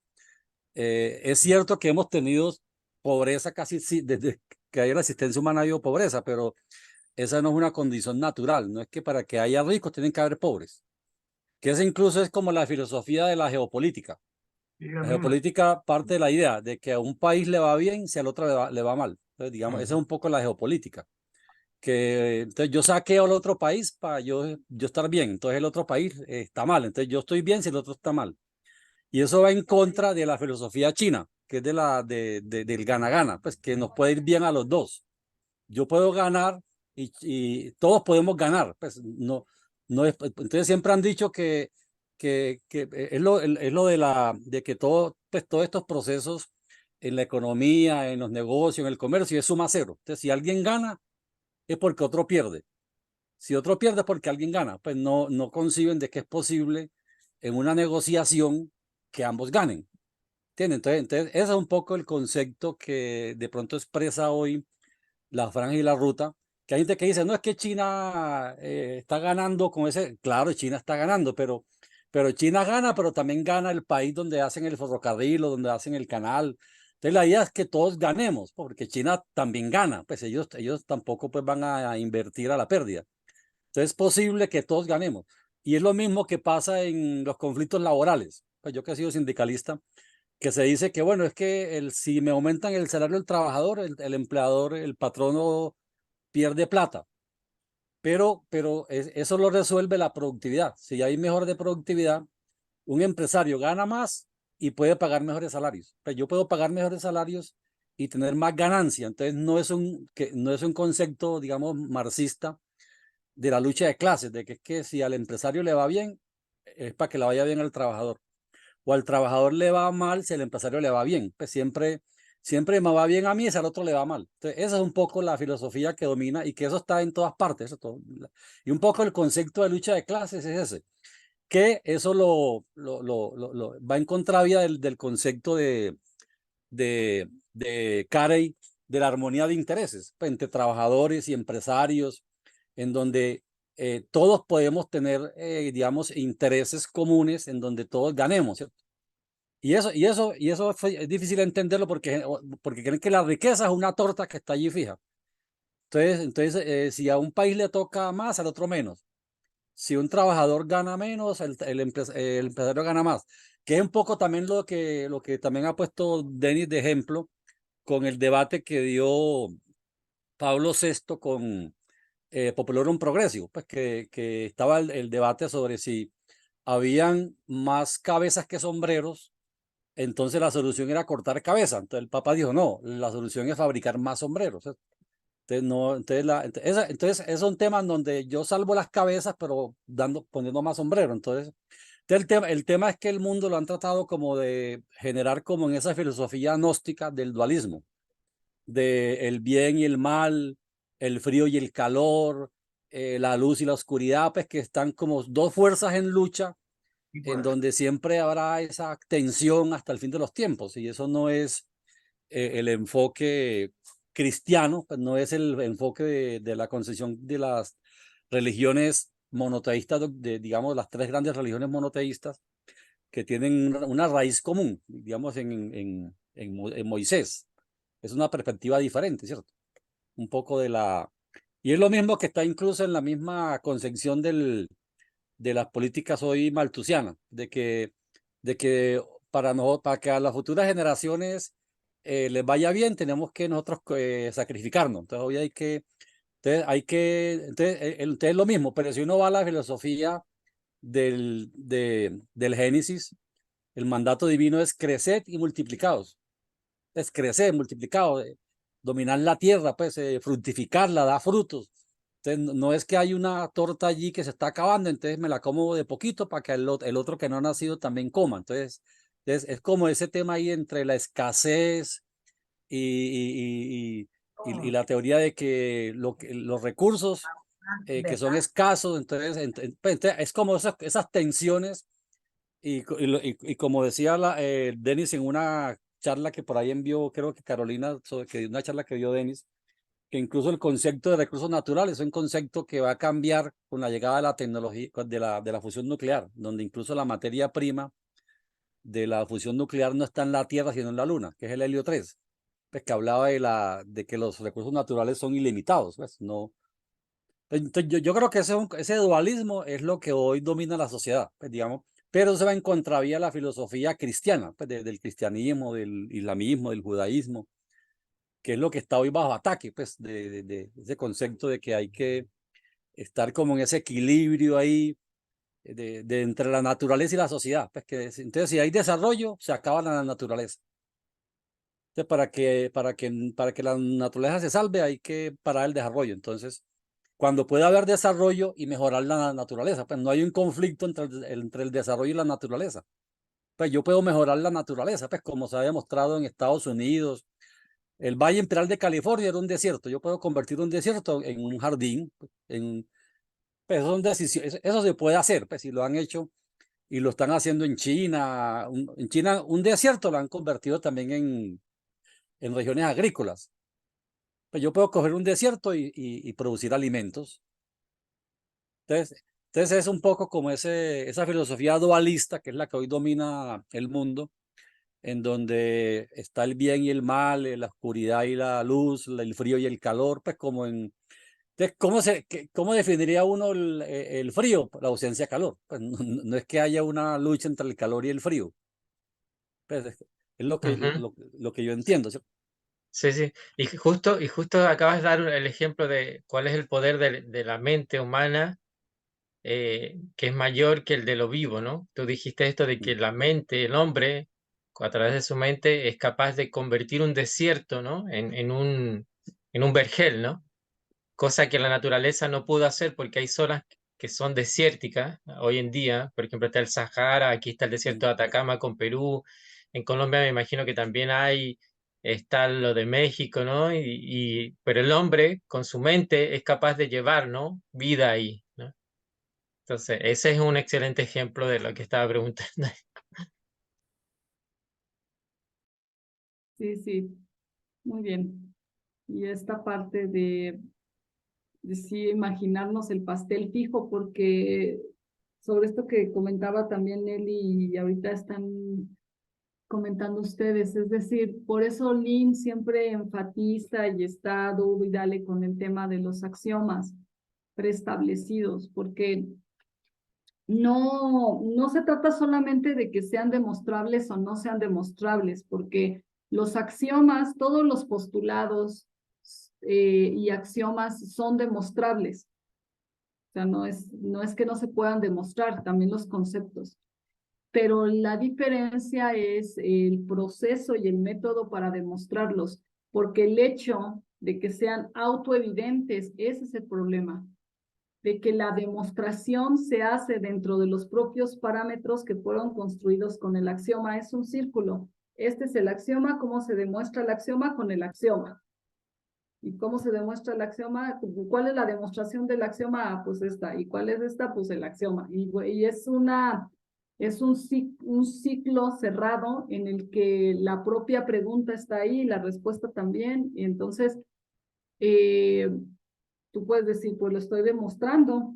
Es cierto que hemos tenido pobreza casi desde que hay la existencia humana ha habido pobreza, pero esa no es una condición natural, no es que para que haya ricos tienen que haber pobres, que esa incluso es como la filosofía de la geopolítica. La geopolítica parte de la idea de que a un país le va bien si al otro le va mal. Entonces, digamos, esa es un poco la geopolítica. Que entonces yo saqueo al otro país para yo estar bien. Entonces el otro país está mal. Entonces yo estoy bien si el otro está mal. Y eso va en contra de la filosofía china, que es del gana-gana, pues que nos puede ir bien a los dos. Yo puedo ganar y todos podemos ganar. Pues no es, entonces siempre han dicho que es lo de que pues, todos estos procesos en la economía, en los negocios, en el comercio, es suma cero. Entonces, si alguien gana, es porque otro pierde. Si otro pierde es porque alguien gana. Pues no conciben de que es posible en una negociación que ambos ganen. ¿Entienden? Entonces, ese es un poco el concepto que de pronto expresa hoy la franja y la ruta, que hay gente que dice, no, es que China está ganando con ese, claro, China está ganando, pero China gana, pero también gana el país donde hacen el ferrocarril o donde hacen el canal. Entonces la idea es que todos ganemos, porque China también gana, pues ellos tampoco pues van a invertir a la pérdida. Entonces es posible que todos ganemos. Y es lo mismo que pasa en los conflictos laborales. Pues yo que he sido sindicalista, que se dice que, bueno, es que si me aumentan el salario del trabajador, el empleador, el patrono pierde plata. Pero eso lo resuelve la productividad. Si hay mejora de productividad, un empresario gana más y puede pagar mejores salarios. Pues yo puedo pagar mejores salarios y tener más ganancia. Entonces no es un concepto, digamos, marxista de la lucha de clases, de que es que si al empresario le va bien, es para que le vaya bien al trabajador. O al trabajador le va mal si al empresario le va bien. Pues siempre me va bien a mí y al otro le va mal. Entonces, esa es un poco la filosofía que domina y que eso está en todas partes. Y un poco el concepto de lucha de clases es ese, que eso va en contravía del concepto de Carey, de la armonía de intereses pues, entre trabajadores y empresarios, en donde todos podemos tener, digamos, intereses comunes en donde todos ganemos, ¿cierto? Y eso es difícil entenderlo porque creen que la riqueza es una torta que está allí fija. Entonces si a un país le toca más, al otro menos. Si un trabajador gana menos, el empresario gana más. Que es un poco también lo que también ha puesto Denis de ejemplo con el debate que dio Pablo VI con Populorum Progressio, pues que estaba el debate sobre si habían más cabezas que sombreros, entonces la solución era cortar cabeza. Entonces el Papa dijo, no, la solución es fabricar más sombreros. Entonces, no, entonces es un tema en donde yo salvo las cabezas, pero poniendo más sombrero. Entonces el tema es que el mundo lo han tratado como de generar como en esa filosofía gnóstica del dualismo, de el bien y el mal, el frío y el calor, la luz y la oscuridad, pues que están como dos fuerzas en lucha, en donde siempre habrá esa tensión hasta el fin de los tiempos, y eso no es el enfoque cristiano, pues no es el enfoque de la concepción de las religiones monoteístas, digamos, las tres grandes religiones monoteístas que tienen una raíz común, digamos, en Moisés. Es una perspectiva diferente, ¿cierto? Un poco y es lo mismo que está incluso en la misma concepción de las políticas hoy malthusianas, de que para que a las futuras generaciones les vaya bien, tenemos que nosotros sacrificarnos. Entonces hoy entonces es lo mismo, pero si uno va a la filosofía del Génesis, el mandato divino es creced y multiplicaos. Es crecer, multiplicados, dominar la tierra, pues fructificarla, dar frutos. Entonces, no es que hay una torta allí que se está acabando, entonces me la como de poquito para que el otro que no ha nacido también coma. Entonces es como ese tema ahí entre la escasez y la teoría de que los recursos que son escasos, entonces, pues, es como esas tensiones y como decía Denis en una charla que por ahí envió, creo que Carolina, sobre una charla que dio Denis, que incluso el concepto de recursos naturales es un concepto que va a cambiar con la llegada de la tecnología, de la fusión nuclear, donde incluso la materia prima de la fusión nuclear no está en la Tierra, sino en la Luna, que es el helio 3, pues que hablaba de que los recursos naturales son ilimitados, pues no. Entonces, yo creo que ese dualismo es lo que hoy domina la sociedad, pues, digamos, pero se va en contravía de la filosofía cristiana, pues, del cristianismo, del islamismo, del judaísmo, que es lo que está hoy bajo ataque, pues, de ese concepto de que hay que estar como en ese equilibrio ahí de entre la naturaleza y la sociedad. Pues entonces, si hay desarrollo, se acaba la naturaleza. Entonces, para que la naturaleza se salve, hay que parar el desarrollo. Entonces, cuando puede haber desarrollo y mejorar la naturaleza, pues no hay un conflicto entre el desarrollo y la naturaleza. Pues yo puedo mejorar la naturaleza, pues como se ha demostrado en Estados Unidos. El Valle Imperial de California era un desierto. Yo puedo convertir un desierto en un jardín. Pues eso se puede hacer, pues si lo han hecho y lo están haciendo en China. En China un desierto lo han convertido también en regiones agrícolas. Pues yo puedo coger un desierto y producir alimentos. Entonces es un poco como esa filosofía dualista que es la que hoy domina el mundo, en donde está el bien y el mal, la oscuridad y la luz, el frío y el calor, pues como en... Entonces, ¿cómo definiría uno el frío? La ausencia de calor. Pues no es que haya una lucha entre el calor y el frío. Pues es lo que yo entiendo, ¿cierto? Sí, sí. Y justo acabas de dar el ejemplo de cuál es el poder de la mente humana, que es mayor que el de lo vivo, ¿no? Tú dijiste esto de que la mente, el hombre, a través de su mente, es capaz de convertir un desierto, ¿no? En un vergel, ¿no? Cosa que la naturaleza no pudo hacer porque hay zonas que son desérticas hoy en día. Por ejemplo, está el Sahara, aquí está el desierto de Atacama con Perú. En Colombia me imagino que también está lo de México, ¿no? Pero el hombre con su mente es capaz de llevar, ¿no? Vida ahí, ¿no? Entonces, ese es un excelente ejemplo de lo que estaba preguntando. Sí, sí, muy bien. Y esta parte de sí imaginarnos el pastel fijo, porque sobre esto que comentaba también Nelly y ahorita están comentando ustedes, es decir, por eso Lynn siempre enfatiza y está duro y dale con el tema de los axiomas preestablecidos, porque no se trata solamente de que sean demostrables o no sean demostrables, porque los axiomas, todos los postulados y axiomas son demostrables. O sea, no es que no se puedan demostrar, también los conceptos. Pero la diferencia es el proceso y el método para demostrarlos, porque el hecho de que sean autoevidentes, ese es el problema, de que la demostración se hace dentro de los propios parámetros que fueron construidos con el axioma. Es un círculo. Este es el axioma. ¿Cómo se demuestra el axioma? Con el axioma. ¿Y cómo se demuestra el axioma? ¿Cuál es la demostración del axioma? Pues esta. ¿Y cuál es esta? Pues el axioma. Y es un ciclo cerrado en el que la propia pregunta está ahí, la respuesta también. Y entonces, tú puedes decir, pues lo estoy demostrando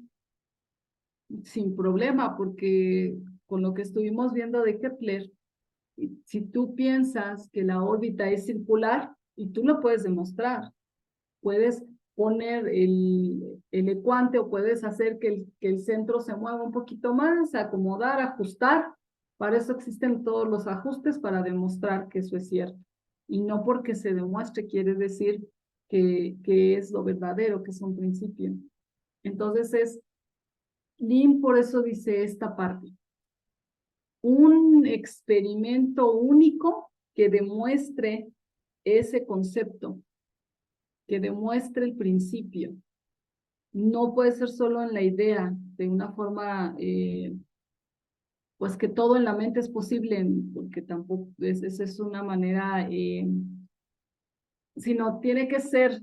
sin problema, porque con lo que estuvimos viendo de Kepler, si tú piensas que la órbita es circular, y tú lo puedes demostrar, puedes poner el ecuante o puedes hacer que el centro se mueva un poquito más, acomodar, ajustar. Para eso existen todos los ajustes para demostrar que eso es cierto. Y no porque se demuestre quiere decir que es lo verdadero, que es un principio. Entonces Lin por eso dice esta parte. Un experimento único que demuestre ese concepto, que demuestre el principio. No puede ser solo en la idea, de una forma, pues que todo en la mente es posible, porque tampoco esa es una manera, sino tiene que ser,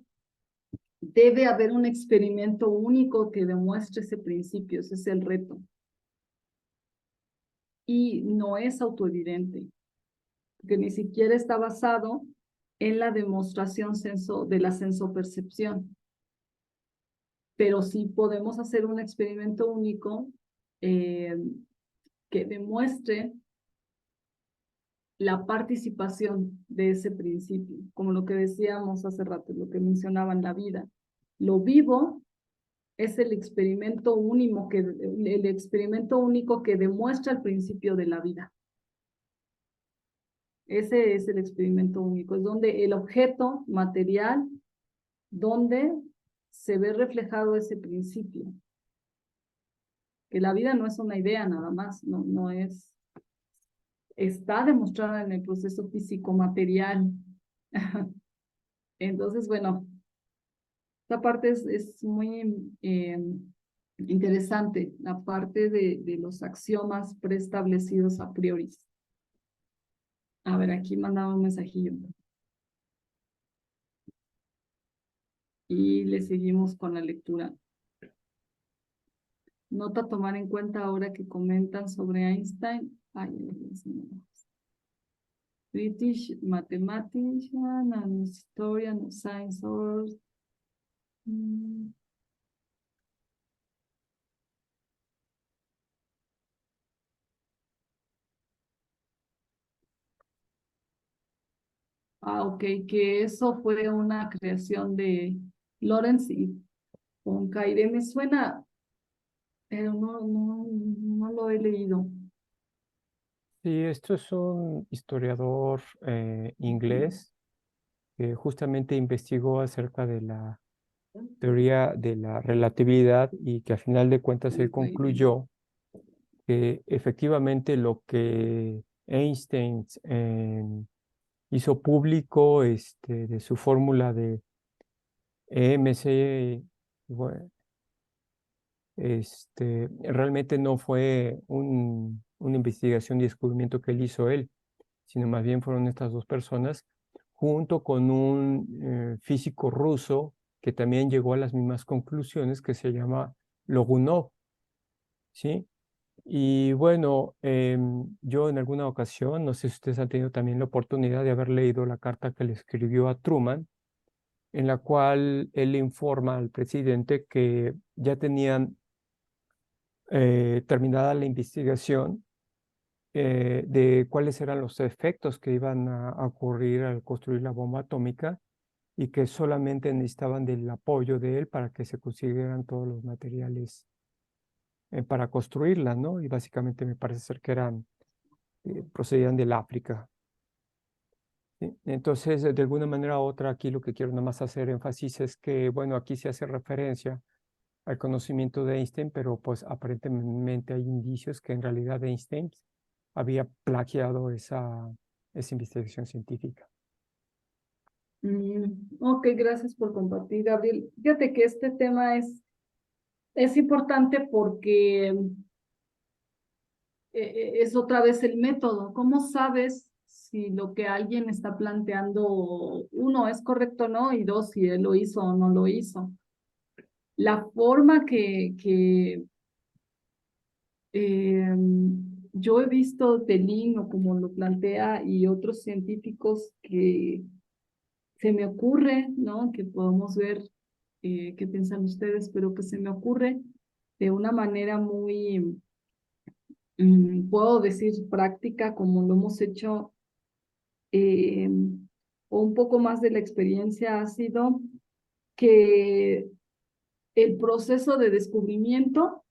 debe haber un experimento único que demuestre ese principio, ese es el reto. Y no es autoevidente, porque ni siquiera está basado en la demostración de la sensopercepción. Pero sí podemos hacer un experimento único que demuestre la participación de ese principio, como lo que decíamos hace rato, lo que mencionaban la vida. Lo vivo es el experimento único que demuestra el principio de la vida. Ese es el experimento único, es donde el objeto material, donde se ve reflejado ese principio. Que la vida no es una idea nada más, no es, está demostrada en el proceso físico-material. Entonces, bueno, esta parte es muy interesante, la parte de los axiomas preestablecidos a priori. A ver, aquí mandaba un mensajillo. Y le seguimos con la lectura. Nota a tomar en cuenta ahora que comentan sobre Einstein. British mathematician and historian of science source. Ok, que eso fue una creación de Lawrence y Poincaré. Me suena, pero no lo he leído. Sí, esto es un historiador inglés que justamente investigó acerca de la teoría de la relatividad y que a final de cuentas él concluyó que efectivamente lo que Einstein hizo público de su fórmula de EMC, bueno, realmente no fue una investigación y descubrimiento que él hizo él, sino más bien fueron estas dos personas, junto con un físico ruso que también llegó a las mismas conclusiones, que se llama Logunov, ¿sí? Y bueno, yo en alguna ocasión, no sé si ustedes han tenido también la oportunidad de haber leído la carta que le escribió a Truman, en la cual él le informa al presidente que ya tenían terminada la investigación de cuáles eran los efectos que iban a ocurrir al construir la bomba atómica y que solamente necesitaban del apoyo de él para que se consiguieran todos los materiales para construirla, ¿no? Y básicamente me parece ser que procedían del África. ¿Sí? Entonces, de alguna manera u otra, aquí lo que quiero nada más hacer énfasis es que, bueno, aquí se hace referencia al conocimiento de Einstein, pero pues aparentemente hay indicios que en realidad Einstein había plagiado esa investigación científica. Ok, gracias por compartir, Gabriel. Fíjate que este tema es importante porque es otra vez el método. ¿Cómo sabes si lo que alguien está planteando, uno, es correcto o no, y dos, si él lo hizo o no lo hizo? La forma que yo he visto de Lin, o como lo plantea, y otros científicos que se me ocurre, ¿no? Que podemos ver qué piensan ustedes, pero que se me ocurre de una manera muy, puedo decir, práctica, como lo hemos hecho, o un poco más de la experiencia ha sido que el proceso de descubrimiento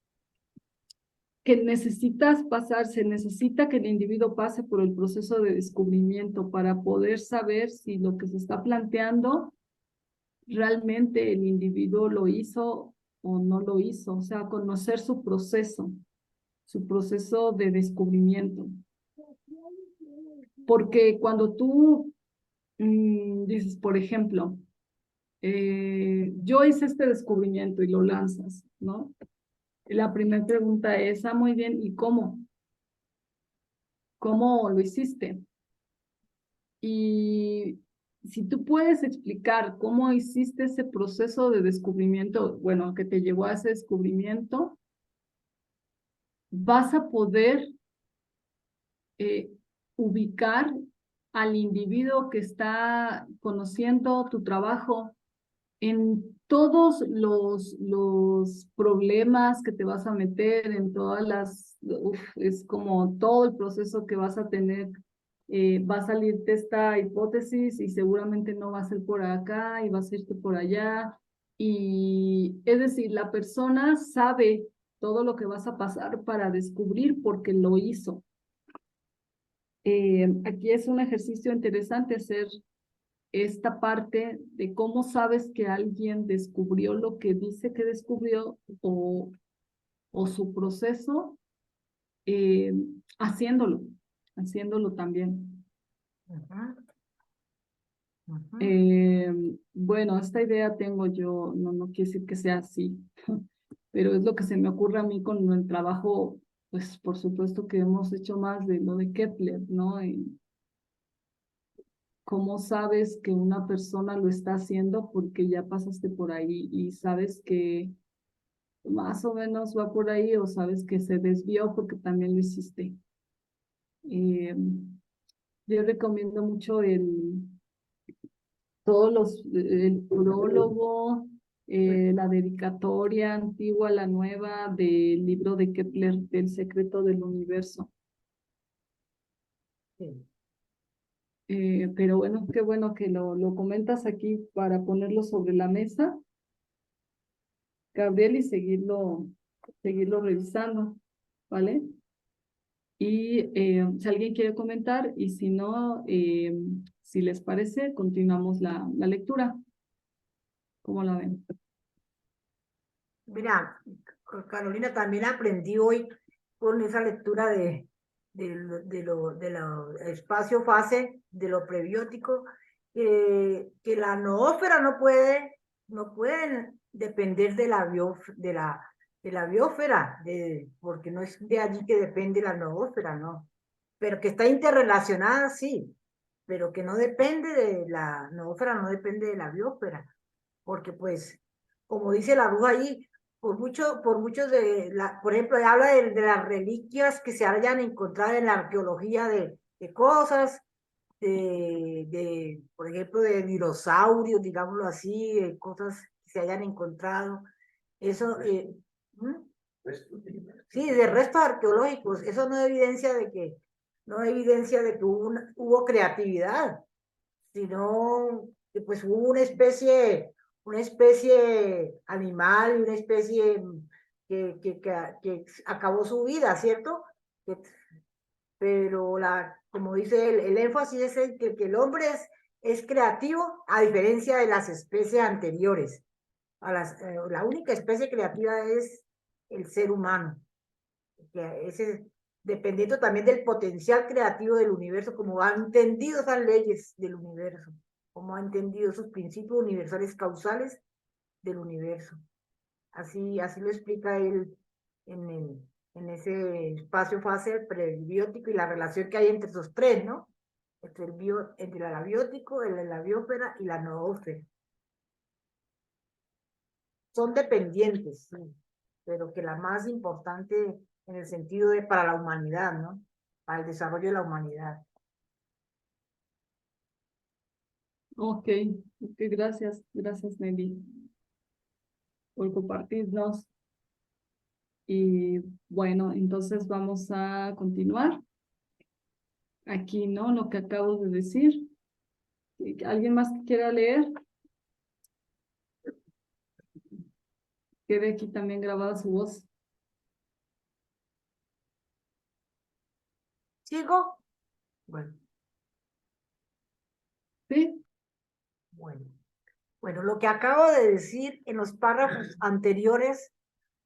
que necesitas pasar, se necesita que el individuo pase por el proceso de descubrimiento para poder saber si lo que se está planteando realmente el individuo lo hizo o no lo hizo, o sea, conocer su proceso de descubrimiento. Porque cuando tú dices, por ejemplo, yo hice este descubrimiento y lo lanzas, ¿no? La primera pregunta es, muy bien, ¿y cómo? ¿Cómo lo hiciste? Y si tú puedes explicar cómo hiciste ese proceso de descubrimiento, bueno, que te llevó a ese descubrimiento, vas a poder ubicar al individuo que está conociendo tu trabajo en todos los problemas que te vas a meter, en todas es como todo el proceso que vas a tener. Va a salirte esta hipótesis y seguramente no va a ser por acá y va a ser por allá. Y es decir, la persona sabe todo lo que vas a pasar para descubrir porque lo hizo. Aquí es un ejercicio interesante hacer esta parte de cómo sabes que alguien descubrió lo que dice que descubrió o su proceso haciéndolo también. Bueno, esta idea tengo yo, no quiere decir que sea así, pero es lo que se me ocurre a mí con el trabajo, pues por supuesto que hemos hecho más de lo de Kepler, ¿no? ¿Cómo sabes que una persona lo está haciendo? Porque ya pasaste por ahí y sabes que más o menos va por ahí o sabes que se desvió porque también lo hiciste. Yo recomiendo mucho el prólogo, la dedicatoria antigua, la nueva del libro de Kepler, del secreto del universo. Sí. Pero bueno, qué bueno que lo comentas aquí para ponerlo sobre la mesa, Gabriel, y seguirlo revisando, ¿vale? Y si alguien quiere comentar, y si no, si les parece, continuamos la lectura. ¿Cómo la ven? Mira, Carolina, también aprendí hoy con esa lectura de lo espacio-fase, de lo prebiótico, que la noósfera no puede depender de la biosfera, porque no es de allí que depende la noósfera, ¿no? Pero que está interrelacionada, sí, pero que no depende de la noósfera, no depende de la biosfera, porque pues, como dice la bruja ahí, por muchos por ejemplo, habla de las reliquias que se hayan encontrado en la arqueología de cosas, por ejemplo, de dinosaurios, digámoslo así, de cosas que se hayan encontrado. Eso, sí, de restos arqueológicos, eso no evidencia de que, hubo creatividad, sino que pues hubo una especie animal y una especie que acabó su vida, ¿cierto? Pero como dice el énfasis es que el hombre es creativo a diferencia de las especies anteriores. La única especie creativa es el ser humano, que dependiendo también del potencial creativo del universo, como ha entendido esas leyes del universo, como ha entendido esos principios universales causales del universo. Así lo explica él en ese espacio-fase prebiótico y la relación que hay entre esos tres, ¿no? Entre el abiótico, la biosfera y la noósfera. Son dependientes, sí, pero que la más importante en el sentido de para la humanidad, ¿no? Para el desarrollo de la humanidad. Ok, gracias, Nelly, por compartirnos. Y bueno, entonces vamos a continuar. Aquí, ¿no? Lo que acabo de decir. ¿Alguien más que quiera leer? Quede aquí también grabada su voz. ¿Sigo? Bueno. ¿Sí? Bueno. Bueno, lo que acabo de decir en los párrafos anteriores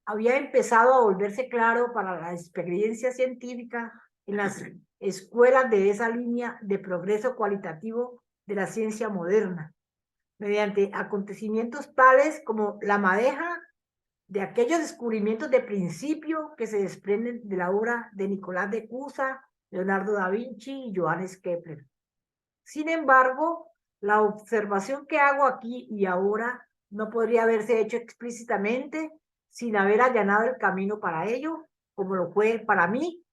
había empezado a volverse claro para la experiencia científica en las escuelas de esa línea de progreso cualitativo de la ciencia moderna, mediante acontecimientos tales como la madeja de aquellos descubrimientos de principio que se desprenden de la obra de Nicolás de Cusa, Leonardo da Vinci y Johannes Kepler. Sin embargo, la observación que hago aquí y ahora no podría haberse hecho explícitamente sin haber allanado el camino para ello, como lo fue para mí,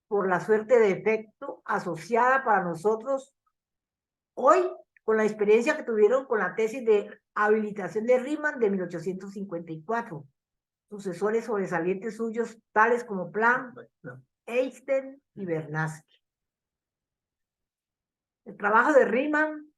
por la suerte de efecto asociada para nosotros hoy con la experiencia que tuvieron con la tesis de habilitación de Riemann de 1854. Sucesores sobresalientes suyos, tales como Planck, Einstein y Bernanke. El trabajo de Riemann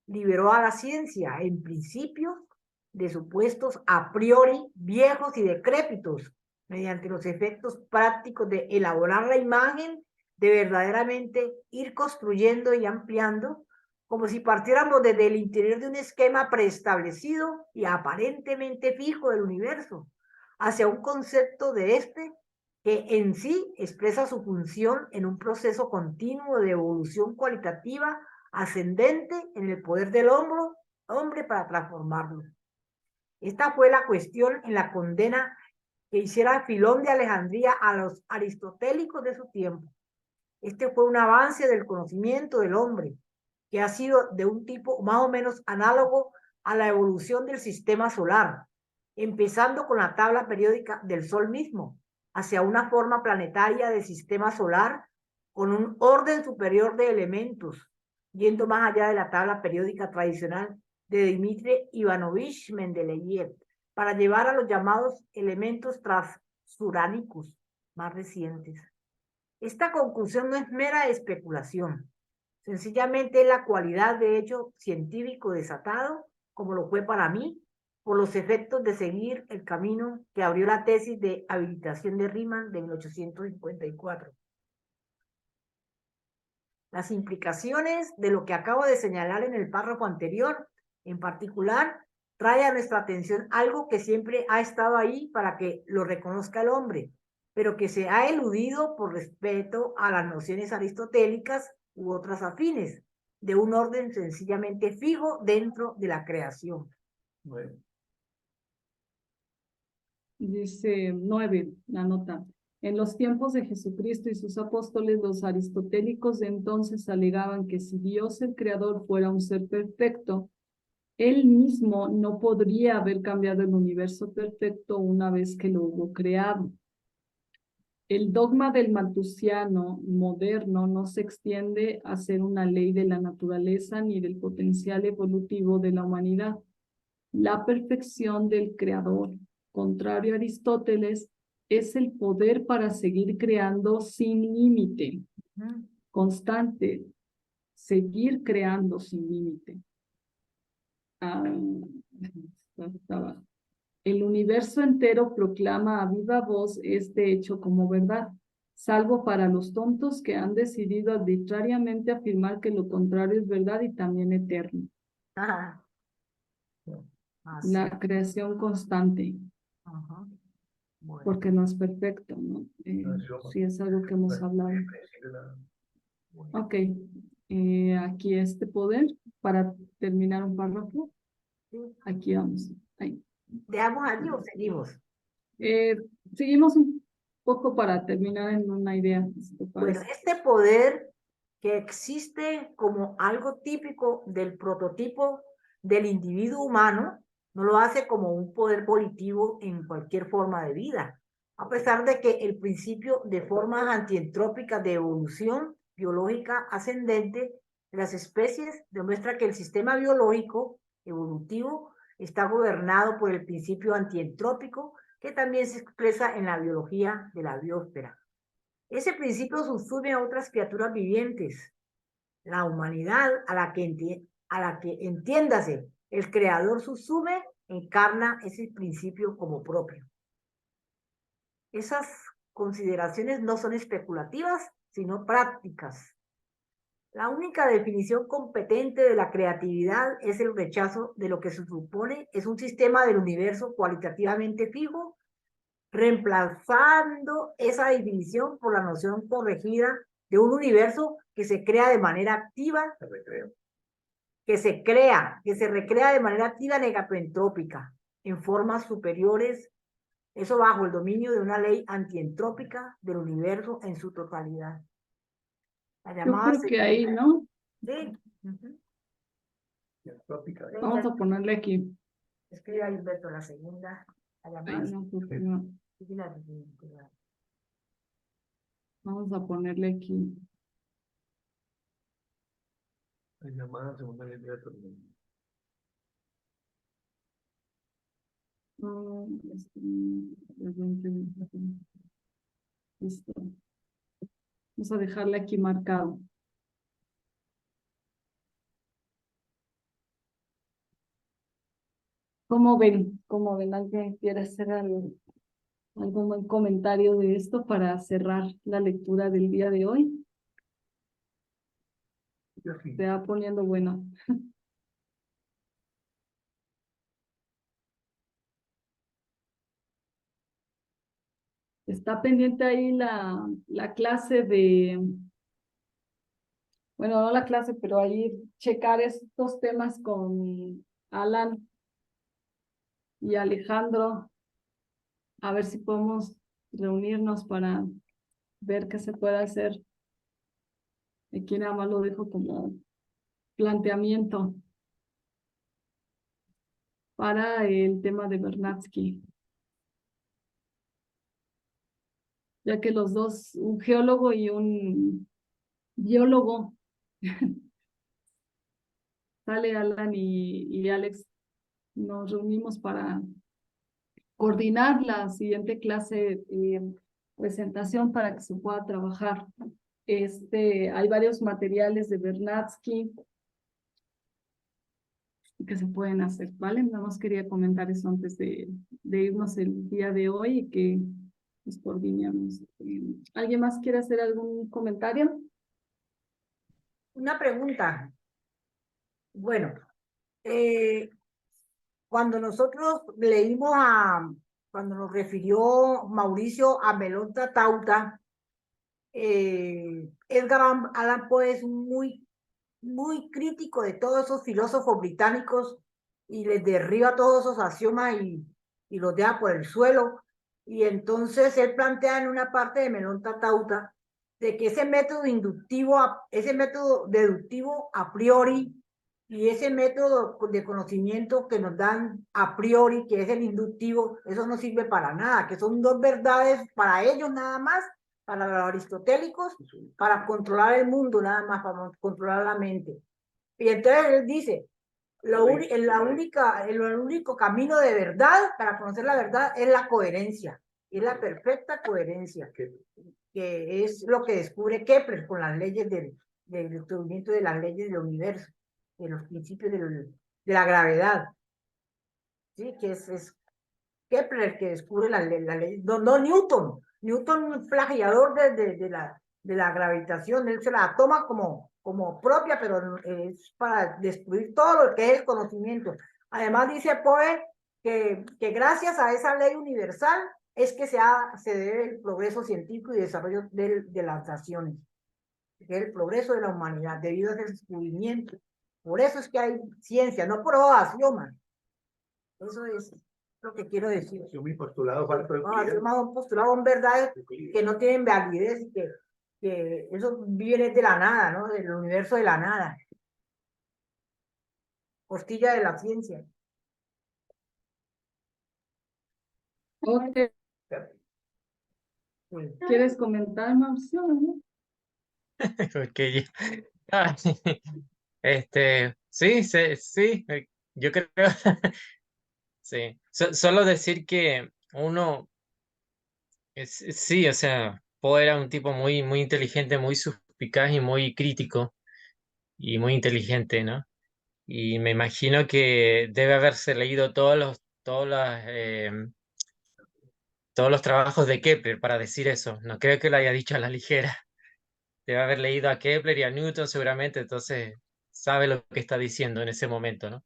liberó a la ciencia, en principio, de supuestos a priori viejos y decrépitos, mediante los efectos prácticos de elaborar la imagen, de verdaderamente ir construyendo y ampliando, como si partiéramos desde el interior de un esquema preestablecido y aparentemente fijo del universo, hacia un concepto de este que en sí expresa su función en un proceso continuo de evolución cualitativa ascendente en el poder del hombre para transformarlo. Esta fue la cuestión en la condena que hiciera Filón de Alejandría a los aristotélicos de su tiempo. Este fue un avance del conocimiento del hombre, que ha sido de un tipo más o menos análogo a la evolución del sistema solar, empezando con la tabla periódica del Sol mismo, hacia una forma planetaria del sistema solar con un orden superior de elementos, yendo más allá de la tabla periódica tradicional de Dmitri Ivanovich Mendeleev, para llevar a los llamados elementos transuránicos más recientes. Esta conclusión no es mera especulación, sencillamente es la cualidad de hecho científico desatado, como lo fue para mí, por los efectos de seguir el camino que abrió la tesis de habilitación de Riemann de 1854. Las implicaciones de lo que acabo de señalar en el párrafo anterior, en particular, trae a nuestra atención algo que siempre ha estado ahí para que lo reconozca el hombre, pero que se ha eludido por respeto a las nociones aristotélicas u otras afines, de un orden sencillamente fijo dentro de la creación. Bueno. Dice 9, la nota. En los tiempos de Jesucristo y sus apóstoles, los aristotélicos de entonces alegaban que si Dios el Creador fuera un ser perfecto, Él mismo no podría haber cambiado el universo perfecto una vez que lo hubo creado. El dogma del malthusiano moderno no se extiende a ser una ley de la naturaleza ni del potencial evolutivo de la humanidad. La perfección del Creador, contrario a Aristóteles, es el poder para seguir creando sin límite, constante, seguir creando sin límite. El universo entero proclama a viva voz este hecho como verdad, salvo para los tontos que han decidido arbitrariamente afirmar que lo contrario es verdad y también eterno. Ajá. Así. La creación constante. Ajá. Bueno. Porque no es perfecto, ¿no? Sí, es algo que hemos hablado. Ok, aquí este poder, para terminar un párrafo, aquí vamos. Ahí. ¿Dejamos allí o seguimos? Seguimos un poco para terminar en una idea. Si te Bueno, parece. este poder que existe como algo típico del prototipo del individuo humano, no lo hace como un poder volitivo en cualquier forma de vida, a pesar de que el principio de formas antientrópicas de evolución biológica ascendente de las especies demuestra que el sistema biológico evolutivo está gobernado por el principio antientrópico que también se expresa en la biología de la biosfera. Ese principio subsume a otras criaturas vivientes. La humanidad a la que entiéndase, el creador subsume, encarna ese principio como propio. Esas consideraciones no son especulativas, sino prácticas. La única definición competente de la creatividad es el rechazo de lo que se supone es un sistema del universo cualitativamente fijo, reemplazando esa definición por la noción corregida de un universo que se crea de manera activa, que se recrea de manera activa negacoentrópica, en formas superiores, eso bajo el dominio de una ley antientrópica del universo en su totalidad. La Yo llamada creo que ahí, ¿no? sí. Uh-huh. Vamos a ponerle aquí. Escribe ahí, Humberto, la segunda. La Ay, llamada no, porque no. Vamos a ponerle aquí. La llamada segunda ley de tormenta. Listo. Vamos a dejarle aquí marcado. ¿Cómo ven? ¿Cómo ven? ¿Alguien quiere hacer algún buen comentario de esto para cerrar la lectura del día de hoy? Se va poniendo bueno. Está pendiente ahí la clase de, bueno, no la clase, pero ahí checar estos temas con Alan y Alejandro, a ver si podemos reunirnos para ver qué se puede hacer. Aquí nada más lo dejo como planteamiento para el tema de Vernadsky. Ya que los dos, un geólogo y un biólogo, sale Alan y Alex, nos reunimos para coordinar la siguiente clase presentación para que se pueda trabajar. Hay varios materiales de Vernadsky que se pueden hacer, ¿vale? Nada más quería comentar eso antes de irnos el día de hoy y que nos coordinemos. ¿Alguien más quiere hacer algún comentario? Una pregunta. Bueno, cuando nosotros leímos cuando nos refirió Mauricio a Melonta Tauta, Edgar Allan Poe es muy crítico de todos esos filósofos británicos y les derriba todos esos axiomas y los deja por el suelo. Y entonces él plantea en una parte de Melonta Tauta de que ese método inductivo, ese método deductivo a priori y ese método de conocimiento que nos dan a priori, que es el inductivo, eso no sirve para nada, que son dos verdades para ellos nada más, para los aristotélicos, para controlar el mundo nada más, para controlar la mente. Y entonces él dice, el único camino de verdad para conocer la verdad es la coherencia, es la perfecta coherencia, que es lo que descubre Kepler con las leyes del descubrimiento de las leyes del universo, de los principios de la gravedad. ¿Sí? Que es Kepler que descubre la ley, no Newton. Newton, plagiador de la gravitación, él se la toma como propia, pero es para destruir todo lo que es el conocimiento. Además dice Poe que gracias a esa ley universal es que se debe el progreso científico y desarrollo de las naciones, que es el progreso de la humanidad, debido a ese descubrimiento. Por eso es que hay ciencia, no por axiomas. Eso es lo que quiero decir. Yo mi postulado falto de un postulado en verdad que no tienen validez y que eso viene de la nada, ¿no? Del universo de la nada. Costilla de la ciencia. Okay. Sí. ¿Quieres comentar, Mauricio? Porque sí, sí, yo creo, sí, solo decir que uno, sí, o sea, Poe era un tipo muy, muy inteligente, muy suspicaz y muy crítico y muy inteligente, ¿no? Y me imagino que debe haberse leído todos los trabajos de Kepler para decir eso. No creo que lo haya dicho a la ligera. debe haber leído a Kepler y a Newton seguramente, entonces sabe lo que está diciendo en ese momento, ¿no?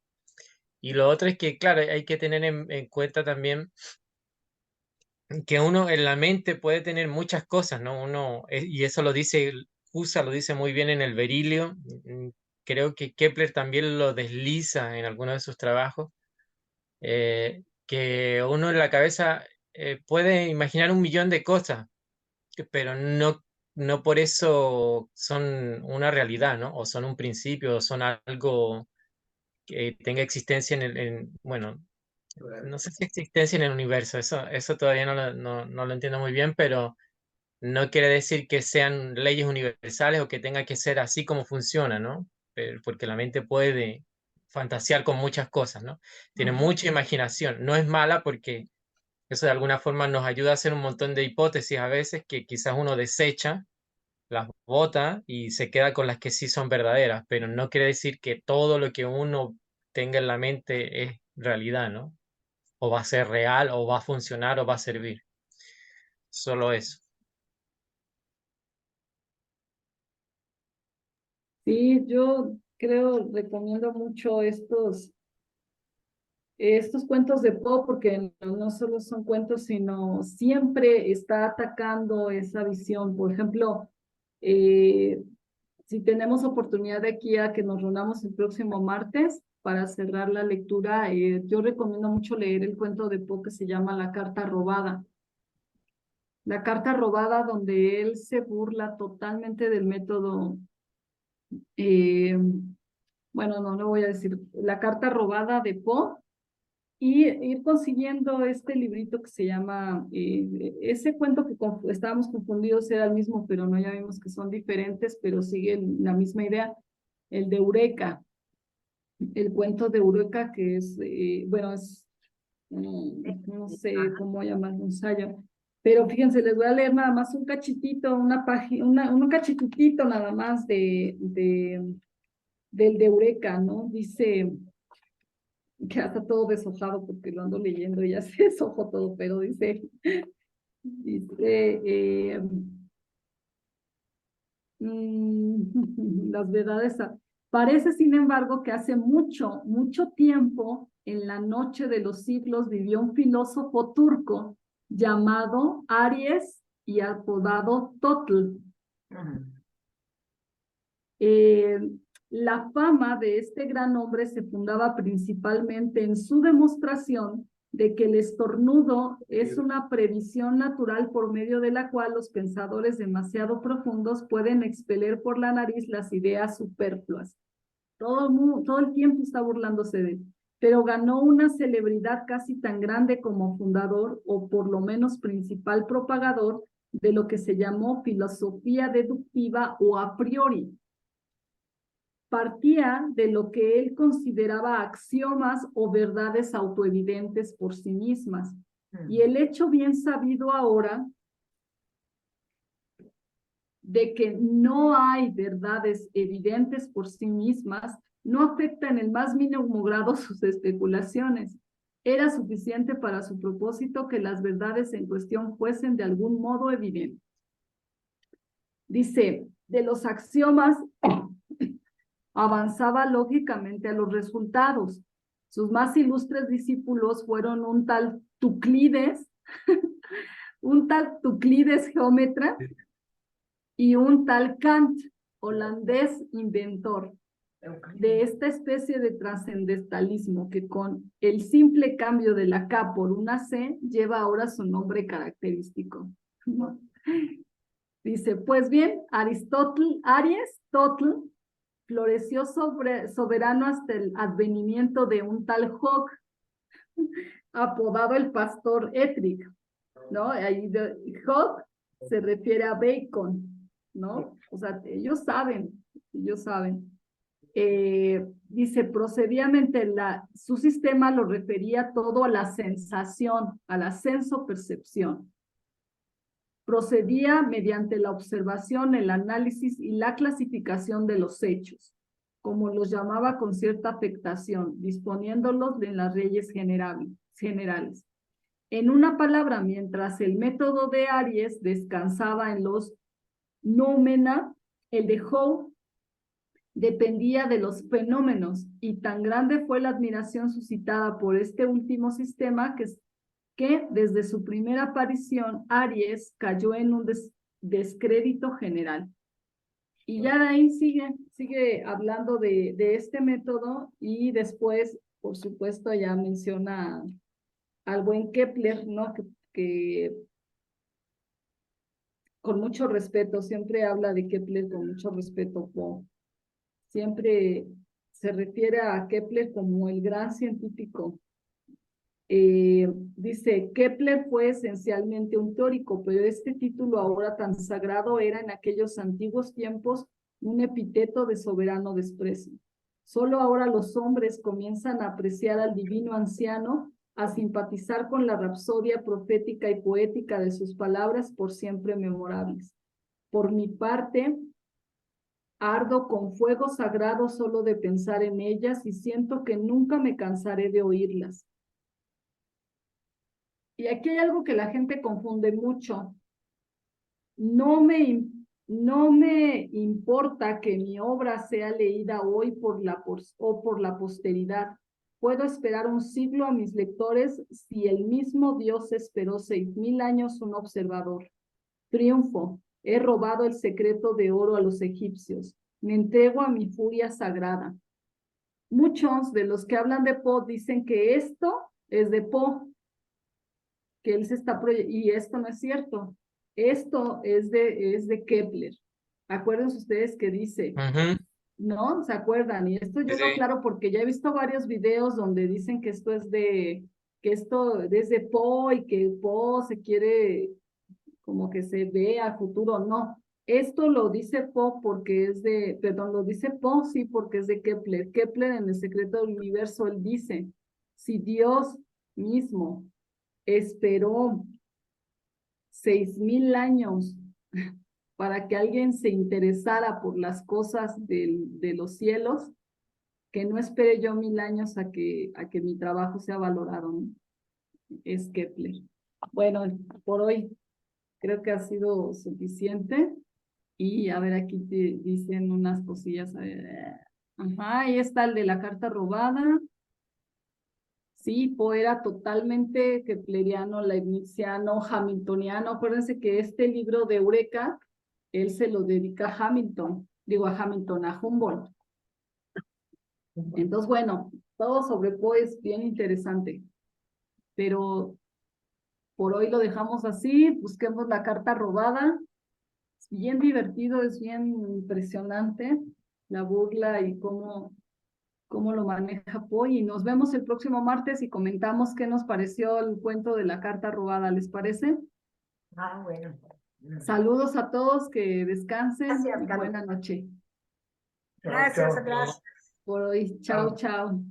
Y lo otro es que, claro, hay que tener en cuenta también que uno en la mente puede tener muchas cosas, ¿no? Y eso lo dice, Husserl lo dice muy bien en el Berilio. Creo que Kepler también lo desliza en algunos de sus trabajos, que uno en la cabeza puede imaginar un millón de cosas, pero no por eso son una realidad, ¿no? O son un principio, o son algo que tenga existencia bueno, no sé si existencia en el universo, eso todavía no lo entiendo muy bien, pero no quiere decir que sean leyes universales o que tenga que ser así como funciona, ¿no? Porque la mente puede fantasear con muchas cosas, ¿no? Tiene mucha imaginación, no es mala porque eso de alguna forma nos ayuda a hacer un montón de hipótesis a veces que quizás uno desecha, las bota y se queda con las que sí son verdaderas, pero no quiere decir que todo lo que uno tenga en la mente es realidad, ¿no? O va a ser real, o va a funcionar, o va a servir. Solo eso. Sí, yo creo, recomiendo mucho estos cuentos de Poe porque no solo son cuentos, sino siempre está atacando esa visión. Por ejemplo, si tenemos oportunidad de aquí a que nos reunamos el próximo martes para cerrar la lectura, yo recomiendo mucho leer el cuento de Poe que se llama La Carta Robada. La Carta Robada, donde él se burla totalmente del método, bueno, no voy a decir, La Carta Robada de Poe, y ir consiguiendo este librito que se llama, ese cuento que estábamos confundidos era el mismo, pero no, ya vimos que son diferentes, pero sigue la misma idea, el de Eureka, el cuento de Eureka que es, bueno, es, no sé cómo llamarlo, un ensayo, pero fíjense, les voy a leer nada más un cachitito, una página, un cachitutito nada más del de Eureka, ¿no? Dice, que ya está todo deshojado porque lo ando leyendo y ya se deshojó todo, pero dice las verdades. Parece, sin embargo, que hace mucho tiempo, en la noche de los siglos, vivió un filósofo turco llamado Aries y apodado Totl. La fama de este gran hombre se fundaba principalmente en su demostración de que el estornudo es una previsión natural por medio de la cual los pensadores demasiado profundos pueden expeler por la nariz las ideas superfluas. Todo el tiempo está burlándose de él, pero ganó una celebridad casi tan grande como fundador, o por lo menos principal propagador, de lo que se llamó filosofía deductiva o a priori. Partía de lo que él consideraba axiomas o verdades autoevidentes por sí mismas. Y el hecho bien sabido ahora de que no hay verdades evidentes por sí mismas no afecta en el más mínimo grado sus especulaciones. Era suficiente para su propósito que las verdades en cuestión fuesen de algún modo evidentes. Dice, de los axiomas avanzaba lógicamente a los resultados. Sus más ilustres discípulos fueron un tal Tuclides, un tal Tuclides geómetra y un tal Kant, holandés inventor de esta especie de trascendentalismo que con el simple cambio de la K por una C lleva ahora su nombre característico. ¿No? Dice, pues bien, Aries Totl, floreció soberano hasta el advenimiento de un tal Hogg, apodado el pastor Ettrick, ¿no? Ahí Hogg se refiere a Bacon, ¿no? O sea, ellos saben. Dice, procedidamente su sistema lo refería todo a la sensación, a la senso-percepción. Procedía mediante la observación, el análisis y la clasificación de los hechos, como los llamaba con cierta afectación, disponiéndolos en las leyes generales. En una palabra, mientras el método de Aries descansaba en los noumena, El de Howe dependía de los fenómenos y tan grande fue la admiración suscitada por este último sistema que desde su primera aparición Aries cayó en un descrédito general. Y ya de ahí sigue hablando de este método y después, por supuesto, ya menciona al buen Kepler, ¿no? Que con mucho respeto, siempre habla de Kepler con mucho respeto, siempre se refiere a Kepler como el gran científico. Dice, Kepler fue esencialmente un teórico, pero este título ahora tan sagrado era en aquellos antiguos tiempos un epíteto de soberano desprecio. Solo ahora los hombres comienzan a apreciar al divino anciano, a simpatizar con la rapsodia profética y poética de sus palabras por siempre memorables. Por mi parte, ardo con fuego sagrado solo de pensar en ellas y siento que nunca me cansaré de oírlas. Y aquí hay algo que la gente confunde mucho. No me importa que mi obra sea leída hoy por la posteridad. Puedo esperar un siglo a mis lectores si el mismo Dios esperó 6,000 años un observador. Triunfo. He robado el secreto de oro a los egipcios. Me entrego a mi furia sagrada. Muchos de los que hablan de Poe dicen que esto es de Poe, que él se está y esto no es cierto. Esto es de Kepler. Acuérdense ustedes que dice, ¿no? ¿Se acuerdan? Y esto yo lo aclaro porque ya he visto varios videos donde dicen que esto es de Poe y que Poe se quiere como que se ve a futuro. No, esto lo dice Poe porque lo dice Poe sí porque es de Kepler. Kepler en El secreto del universo, él dice, si Dios mismo esperó 6,000 años para que alguien se interesara por las cosas de los cielos, que no espere yo 1,000 años a que mi trabajo sea valorado, ¿no? Es Kepler. Bueno, por hoy creo que ha sido suficiente. Y a ver, aquí te dicen unas cosillas. Ajá, ahí está el de la carta robada. Sí, Poe era totalmente kepleriano, leibniziano, hamiltoniano. Acuérdense que este libro de Eureka, él se lo dedica a Hamilton, a Humboldt. Entonces, bueno, todo sobre Poe es bien interesante, pero por hoy lo dejamos así. Busquemos la carta robada. Es bien divertido, es bien impresionante la burla y cómo lo maneja Poe. Y nos vemos el próximo martes y comentamos qué nos pareció el cuento de la carta robada. ¿Les parece? Ah, bueno. Saludos a todos, que descansen. Gracias, y Carlos. buena noche. Gracias, gracias. Por hoy, chao, chao.